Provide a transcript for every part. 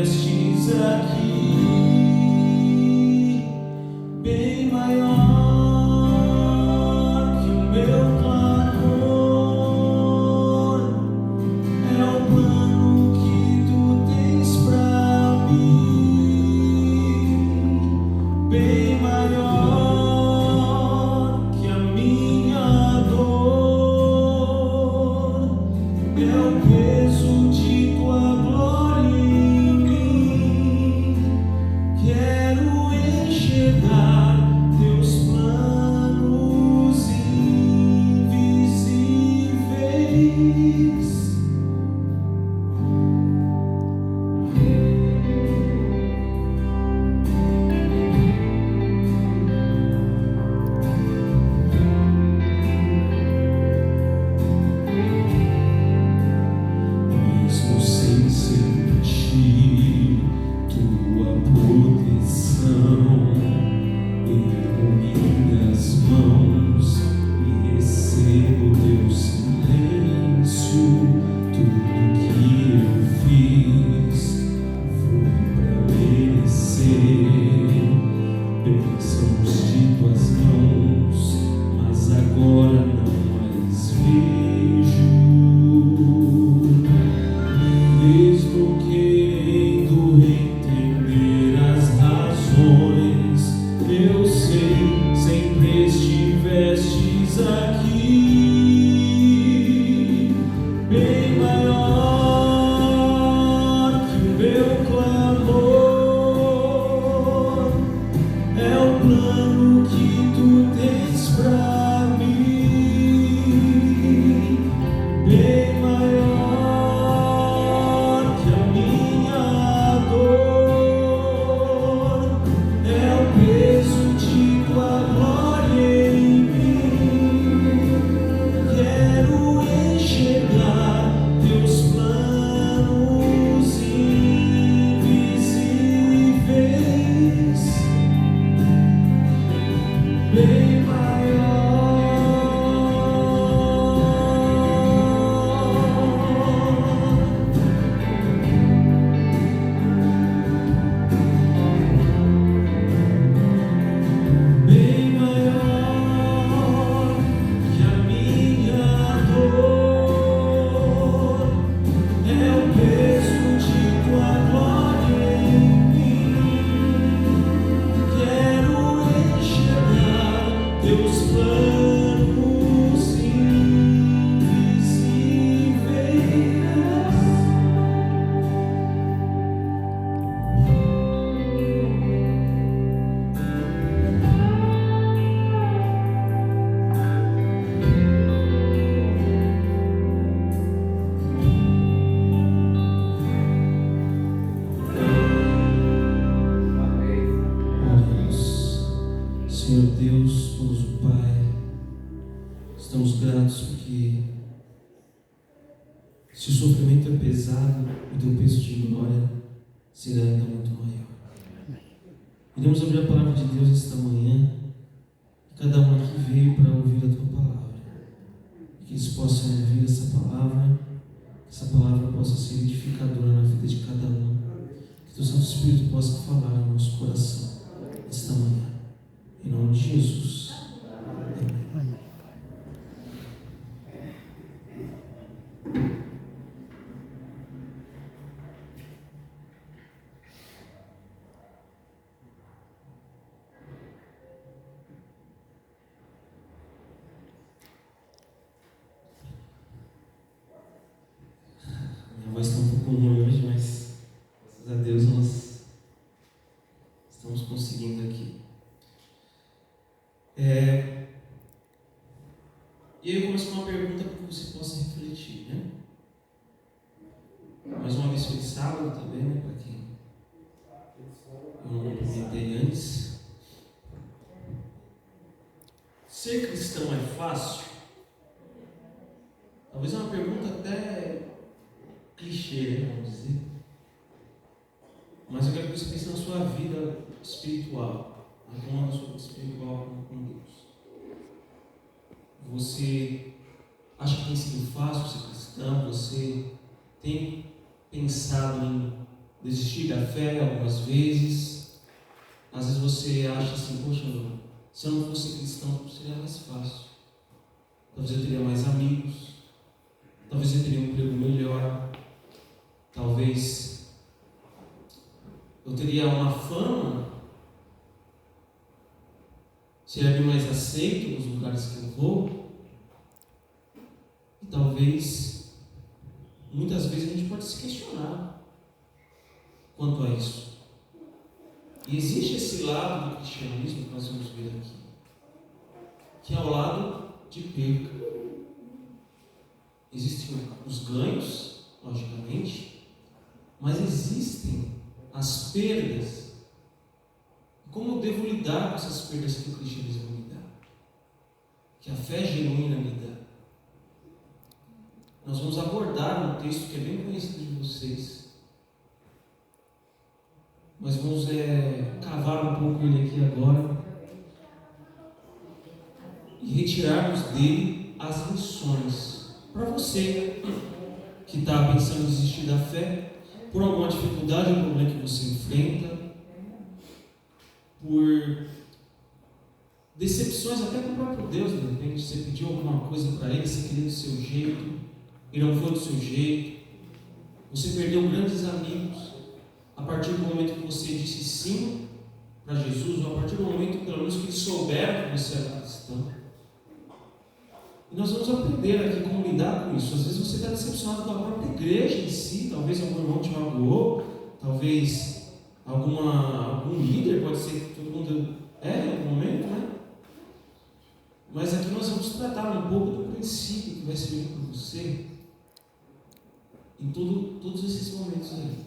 estivestes aqui, bem maior que o meu clamor. É o plano que tu tens pra mim, bem maior que a minha dor. É o peso de tua glória em mim. Quero enxergar teus planos invisíveis. Mesmo sem sentir tua proteção, ergo minhas mãos e recebo teu silêncio. Tudo que eu fiz foi pra merecer bênçãos de tuas mãos, mas agora não mais vejo. Mesmo querendo entender as razões, eu sei, sempre estivestes aqui, bem maior que o meu clamor. É o plano que tu tens pra mim, bem maior que a minha dor. É o peso de tua glória em mim. Quero enxergar teus planos invisíveis, bem maior. Bem maior que a minha dor. É o peso de tua glória em mim. Quero enxergar teus planos invisíveis. Oremos. Senhor Deus, bondoso Pai, estamos gratos porque se o sofrimento é pesado, o teu peso de glória será ainda muito maior. Iremos abrir a palavra de Deus esta manhã, e cada um aqui veio para ouvir a tua palavra, e que eles possam ouvir essa palavra, que essa palavra possa ser edificadora na vida de cada um, que teu Santo Espírito possa falar no nosso coração esta manhã, em nome de Jesus. Amém. Minha voz está um pouco ruim hoje, mas graças a Deus nós estamos conseguindo aqui. E eu começo com uma pergunta para que você possa refletir, né? Mais uma vez foi sábado também, né? Para quem eu não cumprimentei antes. Ser cristão é fácil? Talvez é uma pergunta até clichê, né, vamos dizer. Mas eu quero que você pense na sua vida espiritual, na sua vida espiritual com Deus. Você acha que tem sido fácil ser cristão? Você tem pensado em desistir da fé algumas vezes. Às vezes você acha assim, poxa, se eu não fosse cristão seria mais fácil. Talvez eu teria mais amigos, talvez eu teria um emprego melhor, talvez eu teria uma fama, seria bem mais aceito nos lugares que eu vou. E talvez, muitas vezes a gente pode se questionar quanto a isso. E existe esse lado do cristianismo que nós vamos ver aqui, que é o lado de perca. Existem os ganhos, logicamente, mas existem as perdas. Como eu devo lidar com essas perdas que o cristianismo me dá? Que a fé genuína me dá? Nós vamos abordar um texto que é bem conhecido de vocês, mas vamos cavar um pouco ele aqui agora e retirarmos dele as lições. Para você que está pensando em desistir da fé, por alguma dificuldade ou problema que você enfrenta, por decepções até com o próprio Deus, de repente você pediu alguma coisa para Ele, você queria do seu jeito, e não foi do seu jeito, você perdeu grandes amigos, a partir do momento que você disse sim para Jesus, ou a partir do momento, pelo menos, que eles souberam que você era cristão. E nós vamos aprender aqui como lidar com isso. Às vezes você está decepcionado com a própria igreja em si, talvez algum irmão te magoou, talvez algum líder, pode ser que todo mundo em algum momento, né? Mas aqui nós vamos tratar um pouco do princípio que vai servir para você em todos esses momentos aí.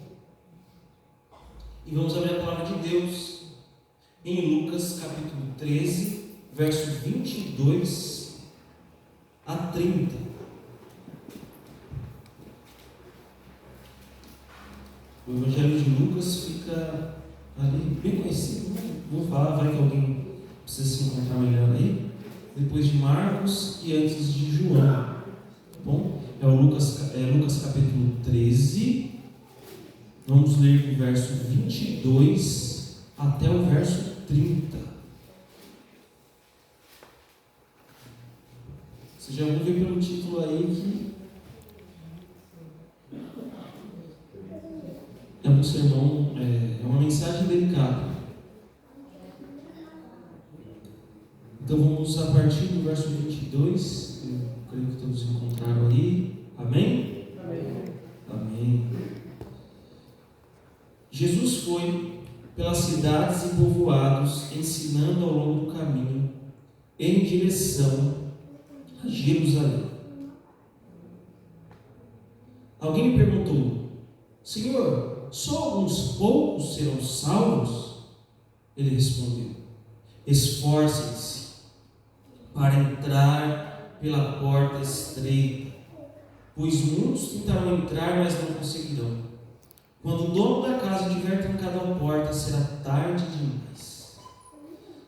E vamos abrir a palavra de Deus em Lucas capítulo 13, verso 22 a 30. O Evangelho de Lucas fica ali bem conhecido, né? Vou falar, vai que alguém precisa se encontrar melhor aí. Depois de Marcos e antes de João. Tá bom? É Lucas capítulo 13. Vamos ler do verso 22 até o verso 30. Vocês já vão ver pelo título aí que é um sermão, é uma mensagem delicada. Então vamos a partir do verso 22, eu creio que todos encontraram aí. Amém? Amém. Amém. Jesus foi pelas cidades e povoados, ensinando ao longo do caminho, em direção a Jerusalém. Alguém lhe perguntou: Senhor, só alguns poucos serão salvos? Ele respondeu: Esforcem-se para entrar pela porta estreita, pois muitos tentarão entrar, mas não conseguirão. Quando o dono da casa tiver trancado a porta, será tarde demais.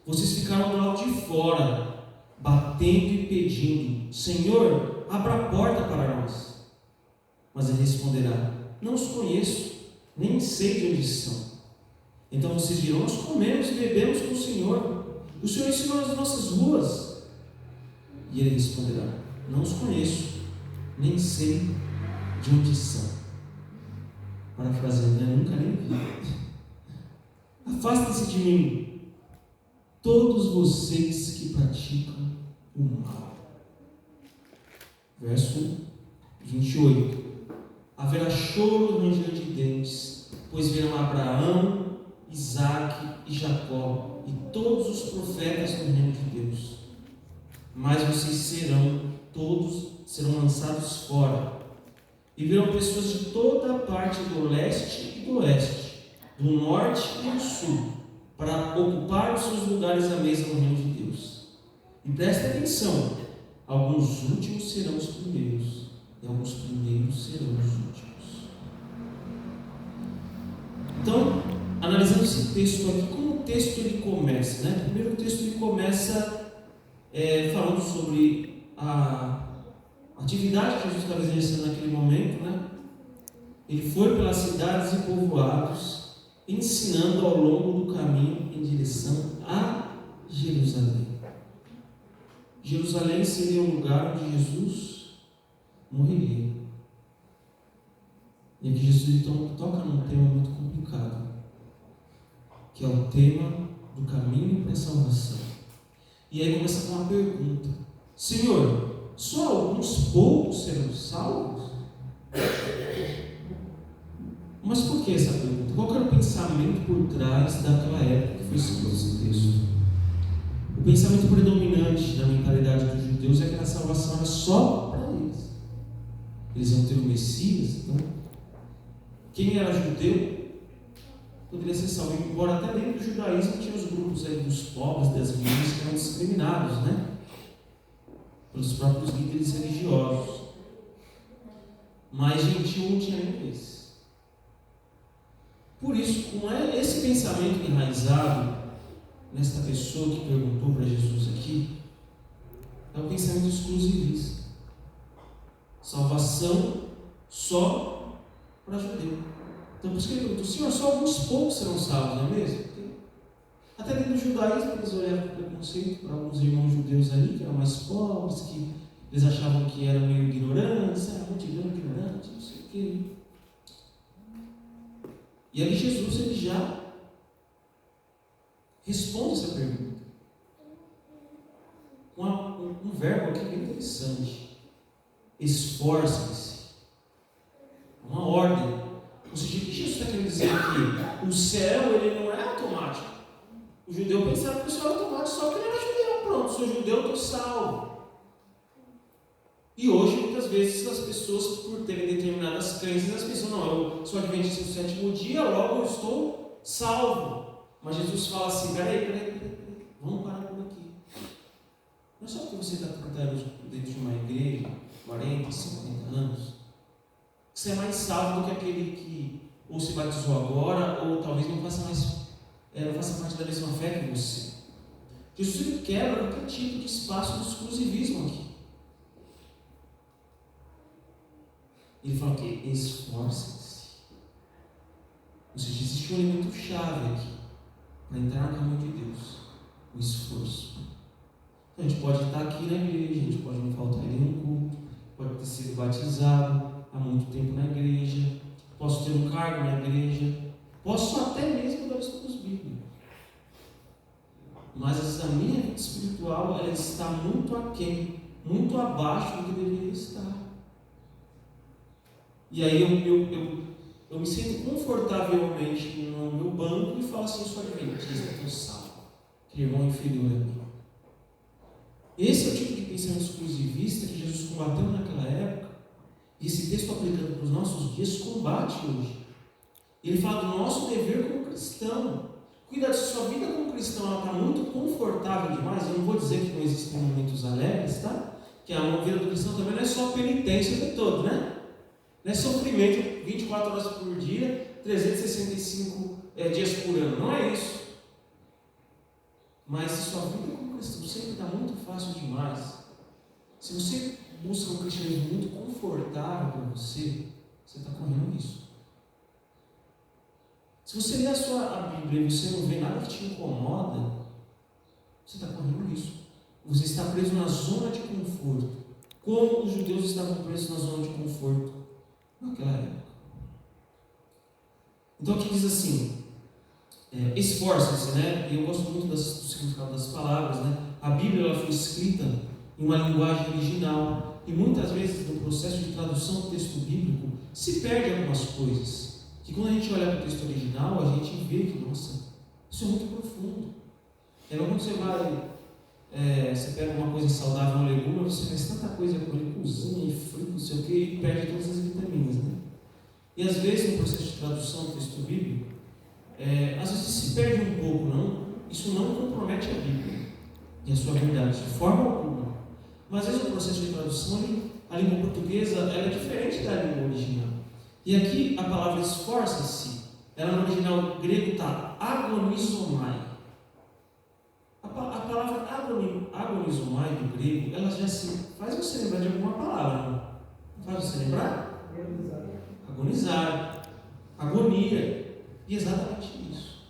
Vocês ficaram do lado de fora, batendo e pedindo: Senhor, abra a porta para nós. Mas ele responderá: Não os conheço, nem sei de onde são. Então vocês dirão: Nós comemos e bebemos com o Senhor. O Senhor ensinou nas nossas ruas. E ele responderá: Não os conheço, nem sei de onde são. Parafraseando, nunca nem vi. Afastem-se de mim, todos vocês que praticam o mal. Verso 28. Haverá choro e ranger de dentes, pois verão Abraão, Isaque e Jacó e todos os profetas no reino de Deus. Mas vocês todos serão lançados fora, e verão pessoas de toda a parte do leste e do oeste, do norte e do sul, para ocupar os seus lugares à mesa no reino de Deus. E prestem atenção: alguns últimos serão os primeiros, e alguns primeiros serão os últimos. Então, analisando esse texto aqui, como o texto ele começa, né? Primeiro o texto ele começa falando sobre a atividade que Jesus estava exercendo naquele momento, né? Ele foi pelas cidades e povoados, ensinando ao longo do caminho em direção a Jerusalém. Jerusalém seria o lugar onde Jesus morreria. E aqui Jesus então toca num tema muito complicado, que é o tema do caminho para a salvação. E aí começa com uma pergunta: Senhor, só alguns poucos serão salvos? Mas por que essa pergunta? Qual era o pensamento por trás daquela época que foi escrito esse texto? O pensamento predominante da mentalidade dos judeus é que a salvação era só para eles. Eles iam ter o Messias, então quem era judeu poderia ser salvo. Embora até dentro do judaísmo tinha os grupos aí dos pobres, das viúvas que eram discriminados, né? Pelos próprios líderes religiosos. Mas gentil não tinha nem esse. Por isso, com esse pensamento enraizado nesta pessoa que perguntou para Jesus aqui, é o pensamento exclusivista. Salvação só para judeu. Então, por isso que ele perguntou: Senhor, só alguns poucos serão salvos, não é mesmo? Até dentro do judaísmo eles olhavam com preconceito para alguns irmãos judeus ali, que eram mais pobres, que eles achavam que eram meio ignorantes, multidão ignorante, não sei o quê. E ali Jesus ele já responde essa pergunta com um verbo aqui bem interessante: esforcem-se. Uma ordem. Ou seja, o que Jesus está querendo dizer aqui? O céu ele não é automático. O judeu pensava que o céu era automático, só que ele era judeu. Pronto, sou judeu, estou salvo. E hoje, muitas vezes, as pessoas, por terem determinadas crenças, as pessoas: não, eu sou adventista do sétimo dia, logo eu estou salvo. Mas Jesus fala assim: peraí, vamos parar por aqui. Não é só porque você está 30 anos dentro de uma igreja, 40, 50 anos, que você é mais salvo do que aquele que ou se batizou agora, ou talvez não faça parte da mesma fé que você. Jesus quebra qualquer tipo de espaço de exclusivismo aqui. Ele fala que esforcem-se. Ou seja, existe um elemento chave aqui para entrar no caminho de Deus: o esforço. Então, a gente pode estar aqui na igreja, a gente pode não faltar em nenhum culto, pode ter sido batizado há muito tempo na igreja, posso ter um cargo na igreja, posso até mesmo dar estudos bíblicos. Mas a minha vida espiritual ela está muito aquém, muito abaixo do que deveria estar. E aí eu me sinto confortavelmente no meu banco e falo assim: eu sou adventista, eu sou salvo, que irmão inferior a mim. Esse é o tipo de pensamento exclusivista que Jesus combateu naquela época, e esse texto aplicando para os nossos dias combate hoje. Ele fala do nosso dever como cristão. Cuidado, se sua vida como cristão está muito confortável demais, eu não vou dizer que não existem momentos alegres, tá? Que a vida do cristão também não é só penitência o tempo todo, né? Não é sofrimento 24 horas por dia, 365 dias por ano, não é isso. Mas se sua vida como cristão sempre está muito fácil demais, se você busca um cristianismo muito confortável para você, você está correndo risco. Se você lê a Bíblia e você não vê nada que te incomoda, você está correndo risco. Você está preso na zona de conforto, como os judeus estavam presos na zona de conforto naquela época. Então aqui diz assim: esforça-se, né? E eu gosto muito do significado das palavras, né? A Bíblia ela foi escrita em uma linguagem original e muitas vezes no processo de tradução do texto bíblico se perde algumas coisas. Que quando a gente olha para o texto original, a gente vê que, nossa, isso é muito profundo. É quando você vai, você pega uma coisa saudável, um legume, você faz tanta coisa com ele, cozinha e frita, não sei o que, e perde todas as vitaminas, né? E às vezes no processo de tradução do texto bíblico, às vezes se perde um pouco, não? Isso não compromete a Bíblia e a sua verdade, de forma alguma. Mas às vezes o processo de tradução, a língua portuguesa, ela é diferente da língua original. E aqui a palavra esforça-se, ela no original grego está agonizomai. A palavra agonizomai do grego, ela já faz você lembrar de alguma palavra, não faz você lembrar? Agonizar, agonia. E exatamente isso.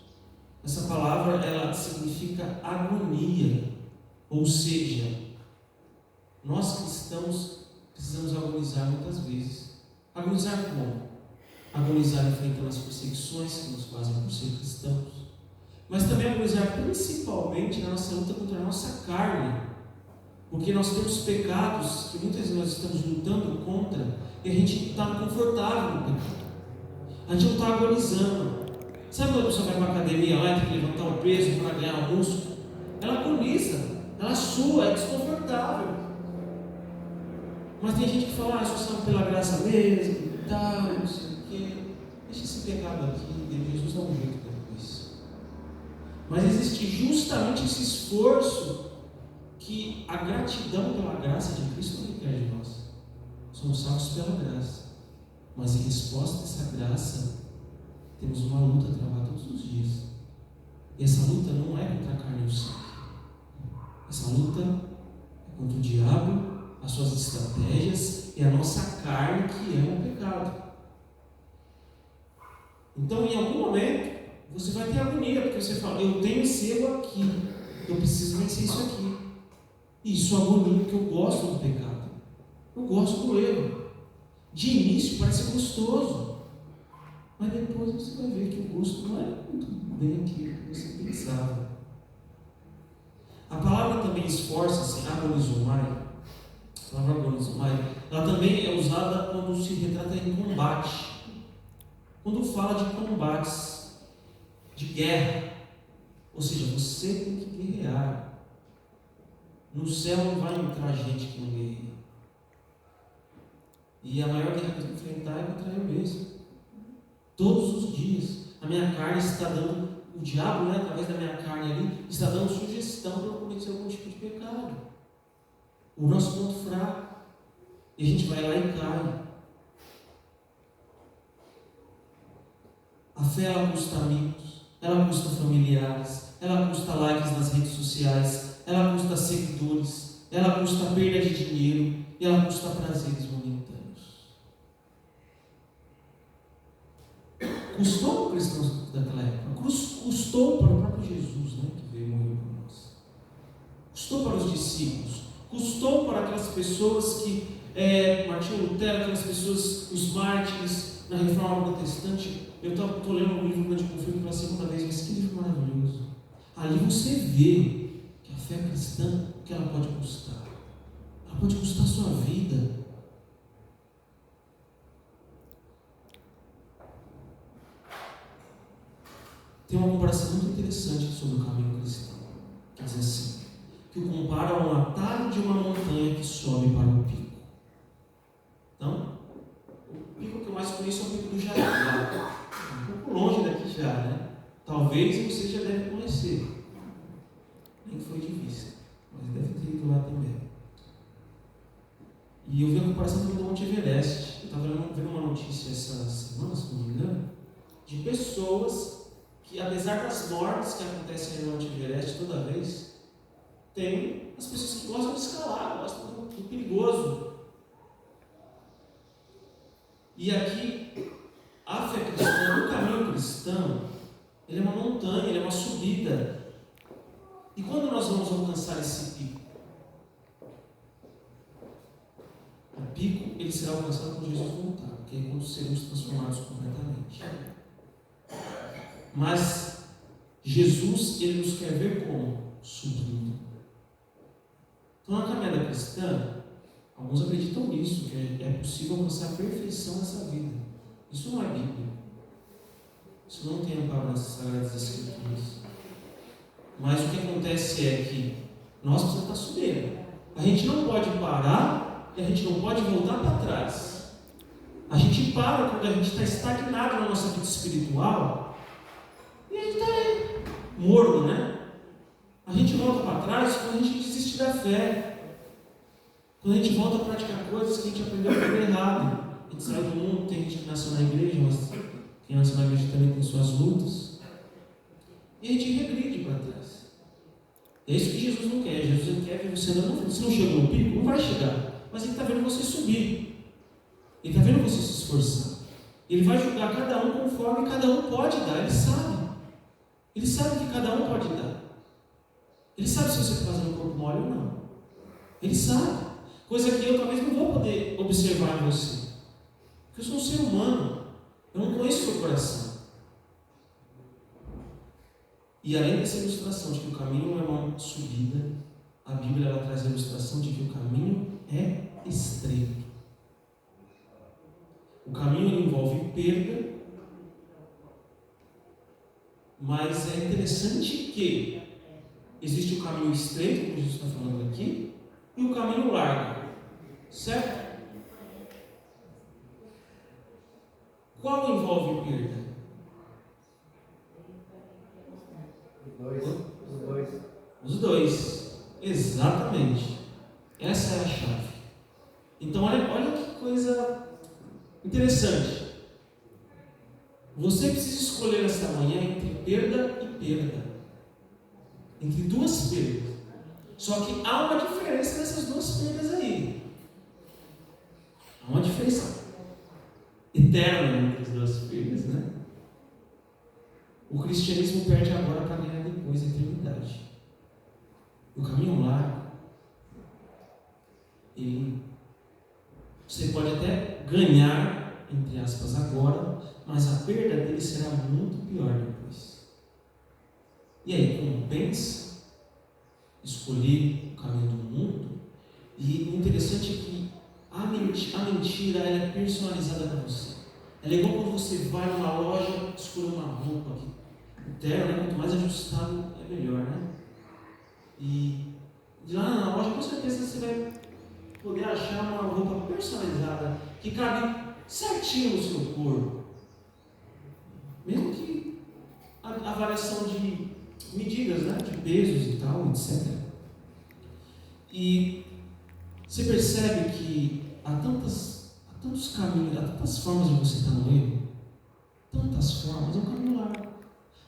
Essa palavra, ela significa agonia. Ou seja, nós cristãos precisamos agonizar muitas vezes. Agonizar como? Agonizar enfrentando as perseguições que nos fazem por ser cristãos. Mas também agonizar principalmente na nossa luta contra a nossa carne. Porque nós temos pecados que muitas vezes nós estamos lutando contra e a gente está confortável no pecado. A gente não está agonizando. Sabe quando a pessoa vai para a academia lá e tem que levantar o peso para ganhar músculo? Ela agoniza, ela sua, é desconfortável. Mas tem gente que fala, só salvo pela graça mesmo e tal, não sei o quê. Deixa esse pecado aqui, Jesus dá um jeito depois. Mas existe justamente esse esforço que a gratidão pela graça de Cristo requer de nós. Somos salvos pela graça. Mas em resposta a essa graça, temos uma luta travada todos os dias. E essa luta não é contra a carne e o sangue. Essa luta é contra o diabo, as suas estratégias e a nossa carne, que é o pecado. Então, em algum momento, você vai ter agonia, porque você fala, eu tenho esse erro aqui, eu preciso vencer isso aqui. E isso é agonia, porque eu gosto do pecado. Eu gosto do erro. De início parece gostoso, mas depois você vai ver que o gosto não é muito bem aquilo que você pensava. A palavra também esforça-se, agonizomai. A palavra agonizomai, ela também é usada quando se retrata em combate. Quando fala de combates, de guerra. Ou seja, você tem que guerrear. No céu não vai entrar gente que não guerreia. E a maior guerra que eu tenho que enfrentar é contra eu mesmo. Todos os dias. A minha carne está dando, o diabo, através da minha carne ali, está dando sugestão para eu cometer algum tipo de pecado. O nosso ponto fraco. E a gente vai lá e cai. A fé, ela custa amigos, ela custa familiares, ela custa likes nas redes sociais, ela custa seguidores, ela custa perda de dinheiro e ela custa prazeres momentâneos. Custou para os cristãos daquela época, custou para o próprio Jesus, que veio morrer por nós. Custou para os discípulos, custou para aquelas pessoas que, Martinho Lutero, aquelas pessoas, os mártires na Reforma Protestante. Eu estou lendo um livro Grande Conflito pela segunda vez, mas que livro maravilhoso. Ali você vê que a fé cristã, o que ela pode custar? Ela pode custar a sua vida. Tem uma comparação muito interessante sobre o caminho cristão. Quer dizer assim, que o compara a um atalho de uma montanha que sobe para o pico. Então, o pico que eu mais conheço é o pico do Jaraguá. Um pouco longe daqui já, Talvez você já deve conhecer. Nem foi de vista, mas deve ter ido lá também. E eu vi a comparação com o Monte Everest. Eu estava vendo uma notícia essa semana, se não me engano, de pessoas que, apesar das mortes que acontecem no Monte Everest toda vez, tem as pessoas que gostam de escalar, gostam do perigoso. E aqui, a fé cristã, o caminho cristão, ele é uma montanha, ele é uma subida. E quando nós vamos alcançar esse pico? O pico, ele será alcançado quando Jesus voltar, porque é quando seremos transformados completamente. Mas Jesus, ele nos quer ver como? Subindo. Então, na caminhada cristã, alguns acreditam nisso, que é possível alcançar a perfeição nessa vida. Isso não é Bíblia. Isso não tem amparo nas Sagradas Escrituras. Mas o que acontece é que nós precisamos estar subindo. A gente não pode parar e a gente não pode voltar para trás. A gente para quando a gente está estagnado na nossa vida espiritual e a gente está aí, morno, A gente volta para trás quando a gente desiste da fé. Quando a gente volta a praticar coisas que a gente aprendeu a fazer errado. A gente sai do mundo, tem gente que nasceu na igreja, mas quem nasceu na igreja também tem suas lutas. E a gente regride para trás. É isso que Jesus não quer. Jesus quer ver você andando. Se não chegou no pico, não vai chegar. Mas ele está vendo você subir. Ele está vendo você se esforçar. Ele vai julgar cada um conforme cada um pode dar. Ele sabe. Ele sabe que cada um pode dar. Ele sabe se você está fazendo o corpo mole ou não. Ele sabe. Coisa que eu talvez não vou poder observar em você. Porque eu sou um ser humano. Eu não conheço o seu coração. E além dessa ilustração de que o caminho é uma subida, a Bíblia ela traz a ilustração de que o caminho é estreito. O caminho envolve perda, mas é interessante que existe o caminho estreito, como Jesus está falando aqui, e o caminho largo, certo? Qual envolve perda? Os dois, exatamente. Essa é a chave. Então olha que coisa interessante. Você precisa escolher esta manhã entre perda e perda. Entre duas perdas. Só que há uma diferença nessas duas perdas aí. Há uma diferença eterna entre as duas perdas, né? O cristianismo perde agora para ganhar depois a eternidade. O caminho largo, você pode até ganhar, entre aspas, agora, mas a perda dele será muito pior depois. E aí, compensa escolher o caminho do mundo? E o interessante é que a mentira ela é personalizada para você. Ela é igual quando você vai numa loja escolher uma roupa aqui. O terno, quanto mais ajustado é melhor, né? E de lá na loja, com certeza você vai poder achar uma roupa personalizada que cabe certinho no seu corpo. Mesmo que a variação de medidas, né? De pesos e tal, etc. E você percebe que há tantos caminhos, há tantas formas de você estar no erro. Tantas formas, é um caminho largo.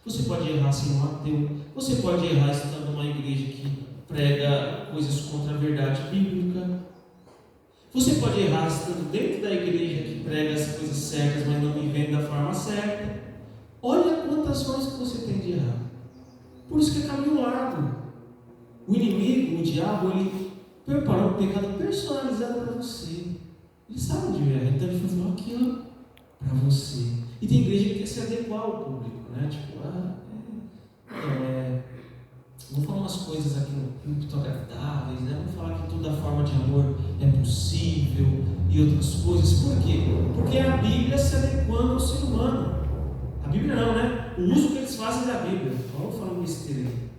Você pode errar sendo um ateu. Você pode errar estando numa igreja que prega coisas contra a verdade bíblica. Você pode errar estando dentro da igreja que prega as coisas certas, mas não vivendo da forma certa. Olha quantas formas que você tem de errar. Por isso que é caminho largo. O inimigo, o diabo, ele preparou um pecado personalizado para você. Ele sabe onde erra, então ele falou aquilo para você. E tem igreja que quer se adequar ao público, né? Tipo, vamos falar umas coisas aqui no púlpito agradáveis, né? Vamos falar que toda forma de amor é possível e outras coisas. Por quê? Porque é a Bíblia se adequando ao ser humano. A Bíblia não, né? O uso que eles fazem da Bíblia. Vamos falar besteira aí.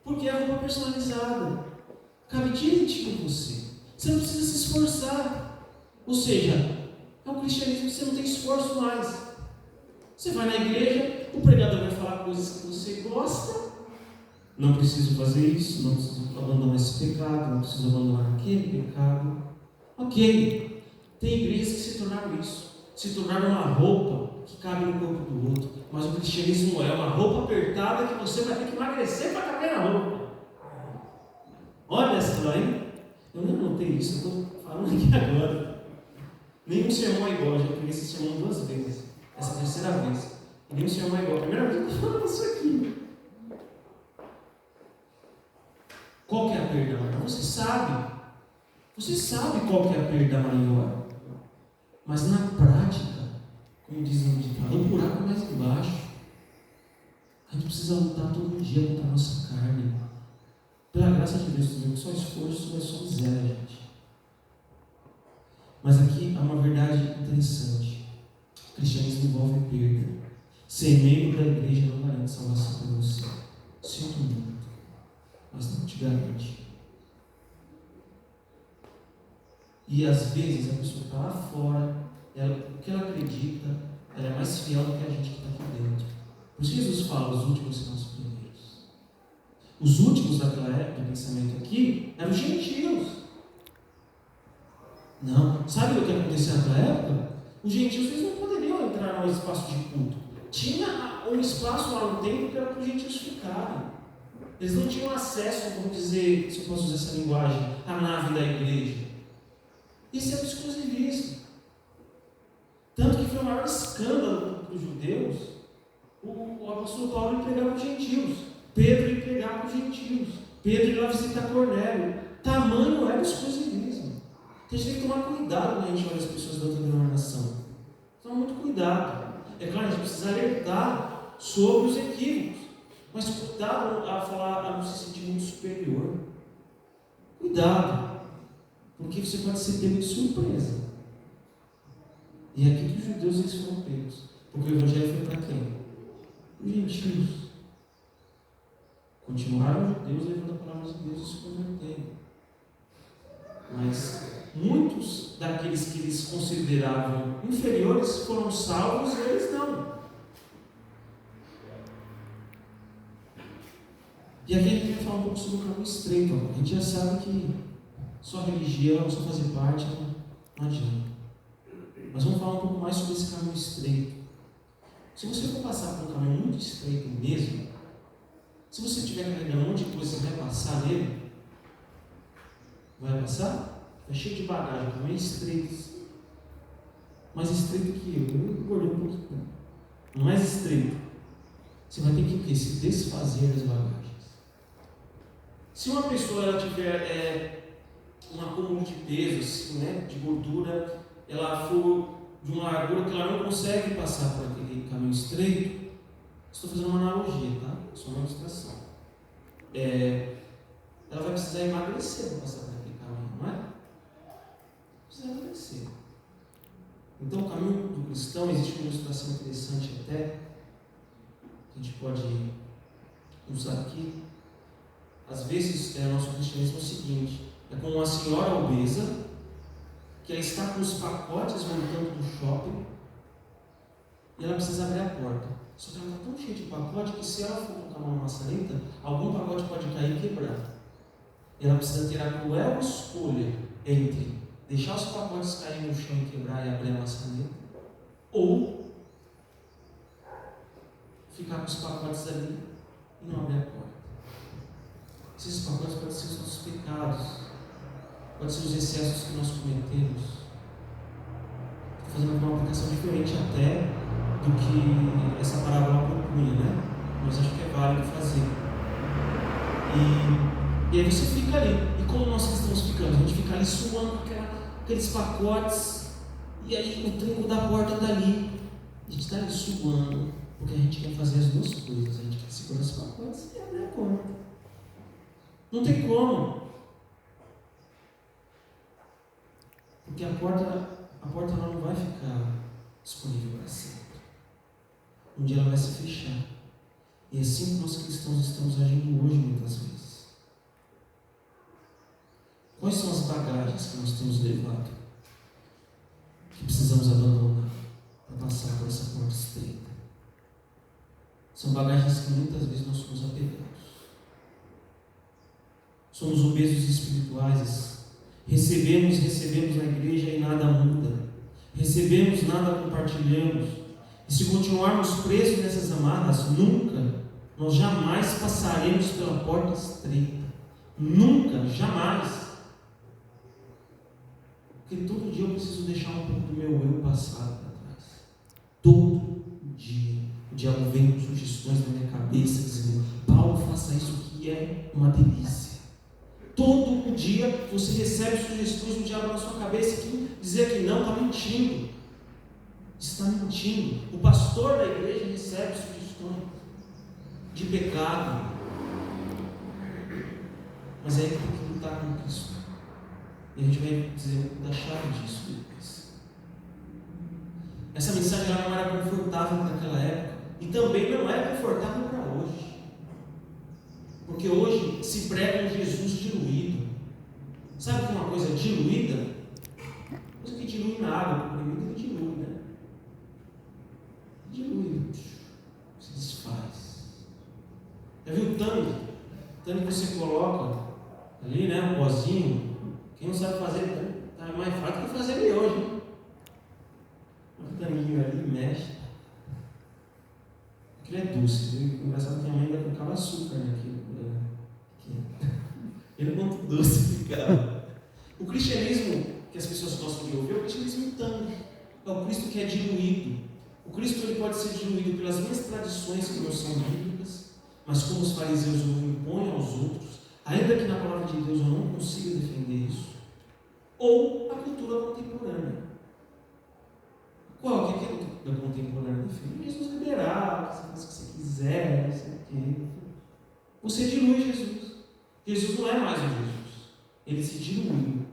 Porque é uma personalizada. Cabe direitinho em você. Você não precisa se esforçar. Ou seja, é um cristianismo que você não tem esforço mais. Você vai na igreja, o pregador vai falar coisas que você gosta. Não preciso fazer isso, não preciso abandonar esse pecado, não preciso abandonar aquele pecado. Ok. Tem igrejas que se tornaram isso. Se tornaram uma roupa que cabe no corpo do outro. Mas o cristianismo é uma roupa apertada que você vai ter que emagrecer para caber na roupa. Olha essa daí. Eu não notei isso, eu estou falando aqui agora. Nenhum sermão é igual, eu já peguei esse sermão 2 vezes. Essa é a terceira vez. E nenhum sermão é igual. A primeira vez eu estou falando isso aqui. Qual que é a perda maior? Você sabe. Você sabe qual que é a perda maior. Mas na prática, como diz o ditado, o buraco é mais embaixo. A gente precisa lutar todo dia contra a nossa carne. Pela graça de Deus, também, só esforço é só miséria, gente. Mas aqui há uma verdade interessante. O cristianismo envolve perda. Ser membro da igreja não garante salvação para você. Sinto muito, mas não te garante. E às vezes a pessoa está lá fora, o que ela acredita, ela é mais fiel do que a gente que está aqui dentro. Por isso Jesus fala, os últimos serão os primeiros. Os últimos daquela época, do pensamento aqui, eram os gentios. Não, sabe o que acontecia naquela época? Os gentios eles não poderiam entrar no espaço de culto. Tinha um espaço lá no templo que era para os gentios ficarem. Eles não tinham acesso, vamos dizer, se eu posso usar essa linguagem, à nave da igreja. Isso é um exclusivismo. Tanto que foi o maior escândalo para os judeus. O apóstolo Paulo ia pregar para os gentios, Pedro ia pregar para os gentios, Pedro ia lá visitar Cornélio. Tamanho era o exclusivismo. Então a gente tem que tomar cuidado quando a gente olha as pessoas da outra denominação. Toma muito cuidado. É claro, a gente precisa alertar sobre os equívocos, mas cuidado a falar, a não se sentir muito superior. Cuidado, porque você pode ser pego de surpresa. E é aqui que os judeus eles foram pegos, porque o evangelho foi para quem? Os gentios. Continuaram os judeus levando a palavra de Deus e se convertendo. Mas muitos daqueles que eles consideravam inferiores foram salvos e eles não. E aqui a gente vai falar um pouco sobre o caminho estreito. A gente já sabe que só religião, só fazer parte não adianta. Mas vamos falar um pouco mais sobre esse caminho estreito. Se você for passar por um caminho muito estreito mesmo, se você tiver carregando um monte de coisa, você vai passar nele? Vai passar? Está cheio de bagagem, caminho estreito. Mais estreito que eu engordei um pouquinho. Mais estreito. Você vai ter que o quê? Se desfazer das bagagens. Se uma pessoa ela tiver um acúmulo de peso, assim, né, de gordura, ela for de uma largura que ela não consegue passar por aquele caminho estreito, estou fazendo uma analogia, tá? Só uma ilustração. Ela vai precisar emagrecer para passar por aquele caminho, não é? Precisa emagrecer. Então, o caminho do cristão, existe uma ilustração interessante até, que a gente pode usar aqui. Às vezes, nosso cristianismo é o seguinte: é como uma senhora obesa, que ela está com os pacotes voltando do shopping, e ela precisa abrir a porta. Só que ela está tão cheia de pacote que se ela for colocar a mão na maçaneta, algum pacote pode cair e quebrar. E ela precisa ter a cruel escolha entre deixar os pacotes caírem no chão e quebrar e abrir a maçaneta, ou ficar com os pacotes ali e não abrir a porta. Esses pacotes podem ser os nossos pecados, podem ser os excessos que nós cometemos. Estou fazendo uma aplicação diferente até do que essa parábola propunha, né? Mas acho que é válido fazer. E aí você fica ali. E como nós estamos ficando? A gente fica ali suando aqueles pacotes, e aí o tranco da porta está ali. A gente está ali suando, porque a gente quer fazer as duas coisas. A gente quer segurar os pacotes e abrir a porta. Não tem como. Porque a porta ela não vai ficar disponível para sempre. Um dia ela vai se fechar. E é assim que nós cristãos estamos agindo hoje, muitas vezes. Quais são as bagagens que nós temos levado, que precisamos abandonar para passar por essa porta estreita? São bagagens que muitas vezes nós somos apegados. Somos obesos espirituais. Recebemos na igreja e nada muda. Recebemos, nada compartilhamos. E se continuarmos presos nessas amarras, nós jamais passaremos pela porta estreita. Nunca, jamais. Porque todo dia eu preciso deixar um pouco do meu eu passado para trás. Todo dia. O diabo vem com sugestões na minha cabeça, dizendo: Paulo, faça isso que é uma delícia. Todo dia você recebe sugestões do diabo na sua cabeça que dizer que não, está mentindo. Está mentindo. O pastor da igreja recebe sugestões de pecado. Mas aí tem que lutar com Cristo. E a gente vai dizer da chave disso depois. Essa mensagem não era confortável naquela época. E também não é confortável para hoje. Porque hoje se prega um Jesus diluído. Sabe o que é uma coisa diluída? Coisa que dilui na água, comprimido que dilui, né? Dilui, se desfaz. Já viu o tanque? O tanque que você coloca ali, né? Um pozinho. Quem não sabe fazer, tá mais fácil que fazer ele hoje, hein? Um tanguinho ali, mexe. Aquilo é doce. Engraçado que a mãe ainda colocava açúcar naquilo. Ele é muito doce ficava. O cristianismo que as pessoas gostam de ouvir é o cristianismo tangue. é o Cristo que é diluído. O Cristo ele pode ser diluído pelas minhas tradições que não são bíblicas, mas como os fariseus o impõem aos outros, ainda que na palavra de Deus eu não consiga defender isso, ou a cultura contemporânea. Qual que é a cultura contemporânea? Defende Jesus liberal, você faz o que você quiser, não sei o quê. Você dilui Jesus. Jesus não é mais o Jesus. Ele se diluiu.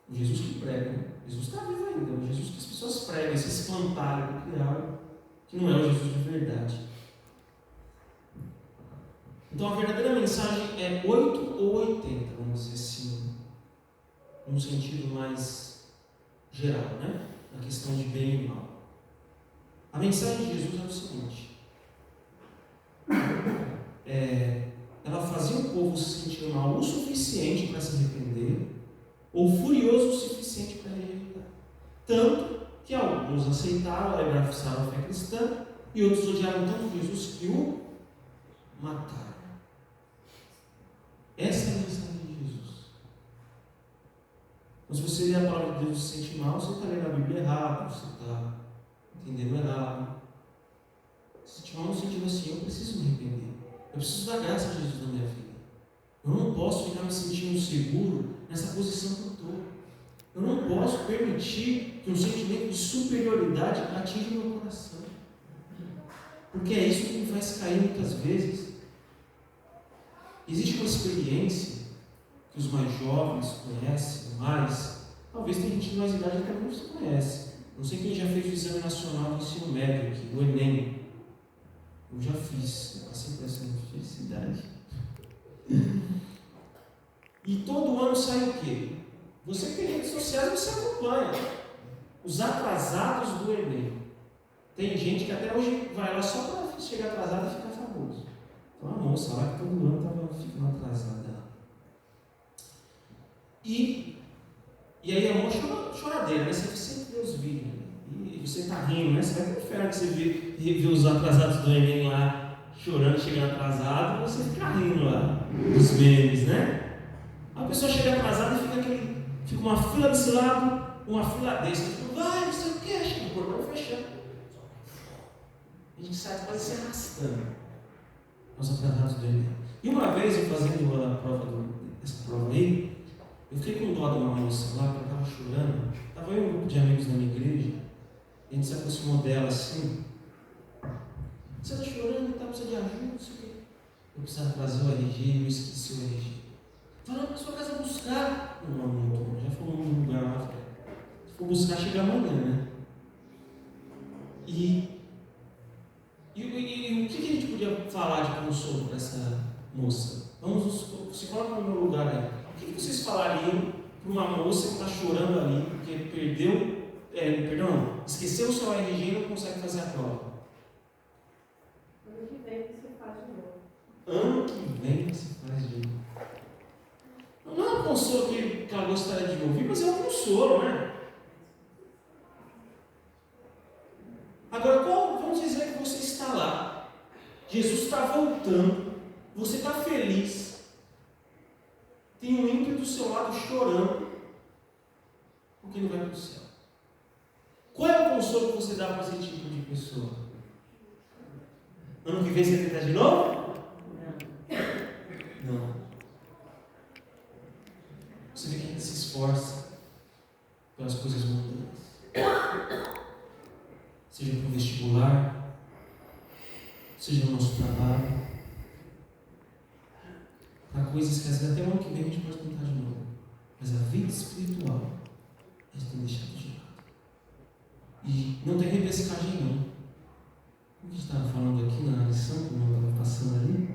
O Jesus que prega. Jesus está vivo ainda. O Jesus que as pessoas pregam, esse espantalho que criaram, que não é o Jesus de verdade. Então a verdadeira mensagem é 8 ou 80, vamos dizer assim, num sentido mais geral, né? Na questão de bem e mal. A mensagem de Jesus é o seguinte: ela fazia o povo se sentir mal o suficiente para se arrepender, ou furioso o suficiente para rejeitar. Tanto que alguns aceitaram, abraçaram a fé cristã, e outros odiaram tanto Jesus que o mataram. Essa é a mensagem de Jesus. Então, se você lê a palavra de Deus e se sente mal, você está lendo a Bíblia errado, você está entendendo errado. Se sentir mal no sentido assim, eu preciso me arrepender. Eu preciso da graça de Jesus na minha vida. Eu não posso ficar me sentindo seguro nessa posição que eu estou. Eu não posso permitir que um sentimento de superioridade atinja o meu coração. Porque é isso que me faz cair muitas vezes. Existe uma experiência que os mais jovens conhecem mais. Talvez tem gente de mais idade que não se conhece. Não sei quem já fez o exame nacional do ensino médio aqui, o Enem. Eu já fiz, eu passei por essa felicidade. E todo ano sai o quê? Você tem redes sociais, você acompanha. Os atrasados do Enem. Tem gente que até hoje vai lá só para chegar atrasado e ficar famoso. Então a moça lá que todo ano estava ficando atrasada. E aí a moça choradeira, né? Você sempre vê os vídeos. E você está rindo, né? Você vai pro inferno que você vê os atrasados do Enem lá chorando, chegando atrasado, e você fica rindo lá, os memes, né? A pessoa chega atrasada e fica uma fila desse lado, uma fila desse. Vai, não sei o que, chega o portão fechando. A gente sai quase se arrastando. Os atrasados do Enem. E uma vez eu fazendo essa prova aí, eu fiquei com dó de uma moça lá, que ela estava chorando. Estava eu e um grupo de amigos da minha igreja. A gente se aproximou dela assim. Você está chorando, precisa de ajuda, não sei o quê. Eu precisava trazer o RG, eu esqueci o RG. Fala para sua casa buscar. Não, já falou um lugar lá. Se for buscar, chega amanhã, né? E o que a gente podia falar de consolo para essa moça? Se coloca no meu lugar aí. O que vocês falariam para uma moça que está chorando ali, porque esqueceu o seu RG e não consegue fazer a prova? Ano que vem você faz de novo. Ano que vem você faz de novo. Não é um consolo que ela gostaria de ouvir, mas é um consolo, né? Agora, vamos dizer que você está lá, Jesus está voltando, você está feliz, tem um ímpio do seu lado chorando, porque não vai para o céu. Qual é o consolo que você dá para esse tipo de pessoa? Ano que vem você tentar de novo? Não. Você vê que a gente se esforça pelas coisas mundanas. Seja para o vestibular, seja no nosso trabalho, para coisas que às vezes até o ano que vem a gente pode tentar de novo. Mas a vida espiritual a gente tem deixado de lado. E não tem repescagem não. O que a gente estava falando aqui na lição, que não estava passando ali,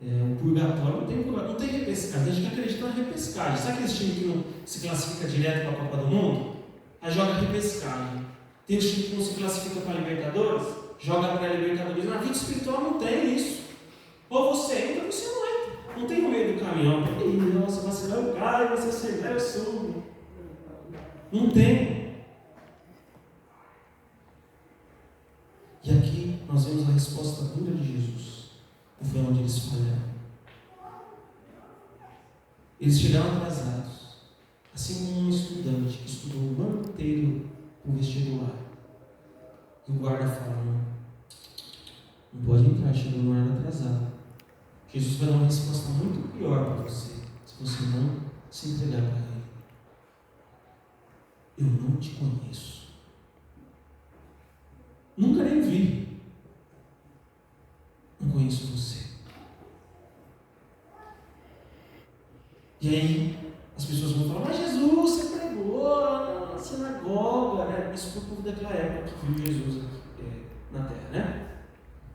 o purgatório não tem repescagem. A gente acredita na repescagem. Sabe aquele time que não se classifica direto para a Copa do Mundo? Aí joga repescagem. Tem os times que não se classifica para a Libertadores, joga para a Libertadores. Na vida espiritual não tem isso. Ou você entra ou você não entra. Não tem no meio do caminhão. Nossa, você vai o cara, você acertar, eu subo. Não tem. E aqui nós vemos a resposta dura de Jesus. E foi onde eles falharam. Eles chegaram atrasados. Assim como um estudante que estudou o ano inteiro no vestibular. E o guarda fala, não pode entrar, chegou no horário atrasado. Jesus vai dar uma resposta muito pior para você, se você não se entregar para Ele. Eu não te conheço. Nunca nem vi. Não conheço você. E aí, as pessoas vão falar, mas Jesus, você pregou na sinagoga, né? Isso foi o povo daquela época que viu Jesus aqui, na terra, né?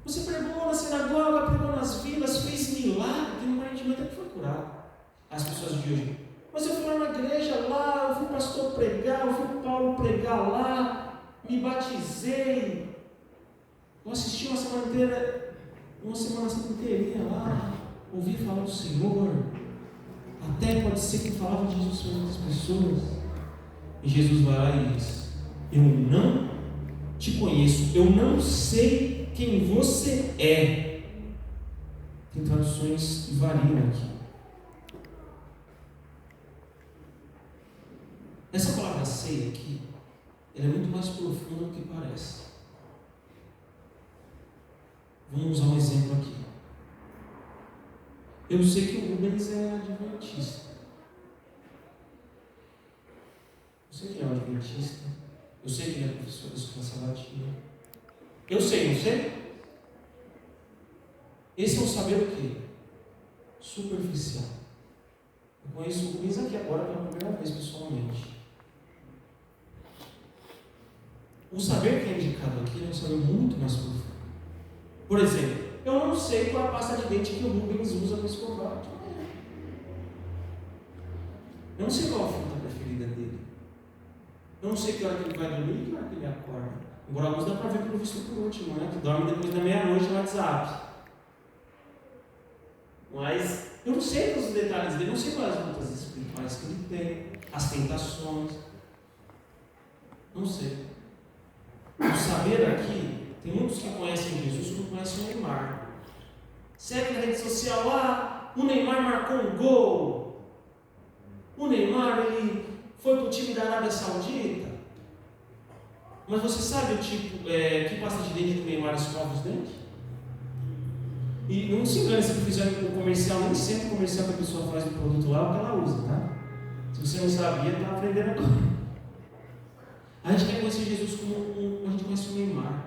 Você pregou na sinagoga, pregou nas vilas, fez milagre, tem um parente até que foi curado. As pessoas de hoje, mas eu fui lá na igreja, lá, eu fui pastor pregar, eu fui Paulo pregar lá, me batizei, eu assisti uma semana inteirinha lá, ouvi falar do Senhor, até pode ser que falava de Jesus para outras pessoas. E Jesus vai lá e diz, eu não te conheço, eu não sei quem você é. Tem traduções que variam aqui. Essa palavra ceia aqui, ela é muito mais profunda do que parece. Vamos usar um exemplo aqui. Eu sei que o Rubens é adventista. Eu sei que ele é um adventista. Eu sei que ele é professor da escola sabatina. Eu sei, não sei? Esse é um saber o quê? Superficial. Eu conheço o Rubens aqui agora pela primeira vez pessoalmente. O saber que é indicado aqui é um saber muito mais profundo. Por exemplo, eu não sei qual é a pasta de dente que o Rubens usa para escovar. Eu não sei qual é a fruta preferida dele. Eu não sei que hora que ele vai dormir e que hora que ele acorda. Embora alguns dá para ver pelo visto por último, né? Que dorme depois da meia-noite no WhatsApp. Mas eu não sei todos os detalhes dele, não sei quais as lutas espirituais que ele tem, as tentações. Não sei. O saber aqui, tem muitos que conhecem Jesus que não conhecem o Neymar. Segue na rede social lá, o Neymar marcou um gol. O Neymar, ele foi para o time da Arábia Saudita. Mas você sabe o tipo, que pasta de dente que o Neymar escova os dentes? E não se engane se fizer um comercial, nem sempre o comercial que a pessoa faz do produto lá é o que ela usa, tá? Se você não sabia, está aprendendo agora. A gente quer conhecer Jesus como a gente conhece o Neymar.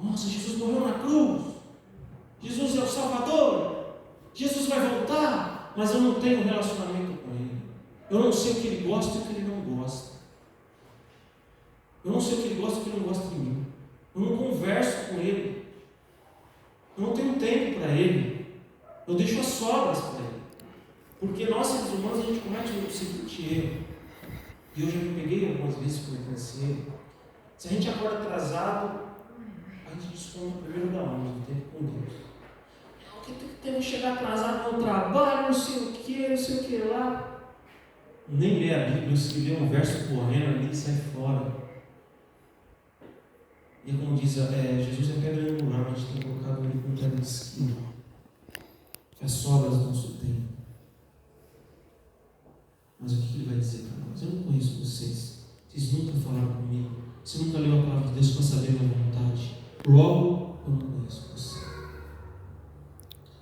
Nossa, Jesus morreu na cruz. Jesus é o Salvador. Jesus vai voltar. Mas eu não tenho relacionamento com Ele. Eu não sei o que Ele gosta e o que Ele não gosta. Eu não sei o que Ele gosta e o que Ele não gosta de mim. Eu não converso com Ele. Eu não tenho tempo para Ele. Eu deixo as sobras para Ele. Porque nós, seres humanos, a gente comete o seguinte erro. E eu já me peguei algumas vezes cometendo esse erro. Se a gente acorda atrasado, a gente desconta primeiro da onda, do tempo com Deus. Porque tem que chegar atrasado no trabalho, não sei o que lá. Nem lê a Bíblia, se lê um verso correndo ali e sai fora. E como diz, Jesus é pedra angular, a gente tem colocado ele como pedra de esquina. Que as sobras do nosso tempo. Mas o que ele vai dizer para nós? Eu não conheço vocês. Vocês nunca falaram comigo. Você nunca leu a palavra de Deus para saber a minha vontade. Logo, eu não conheço você.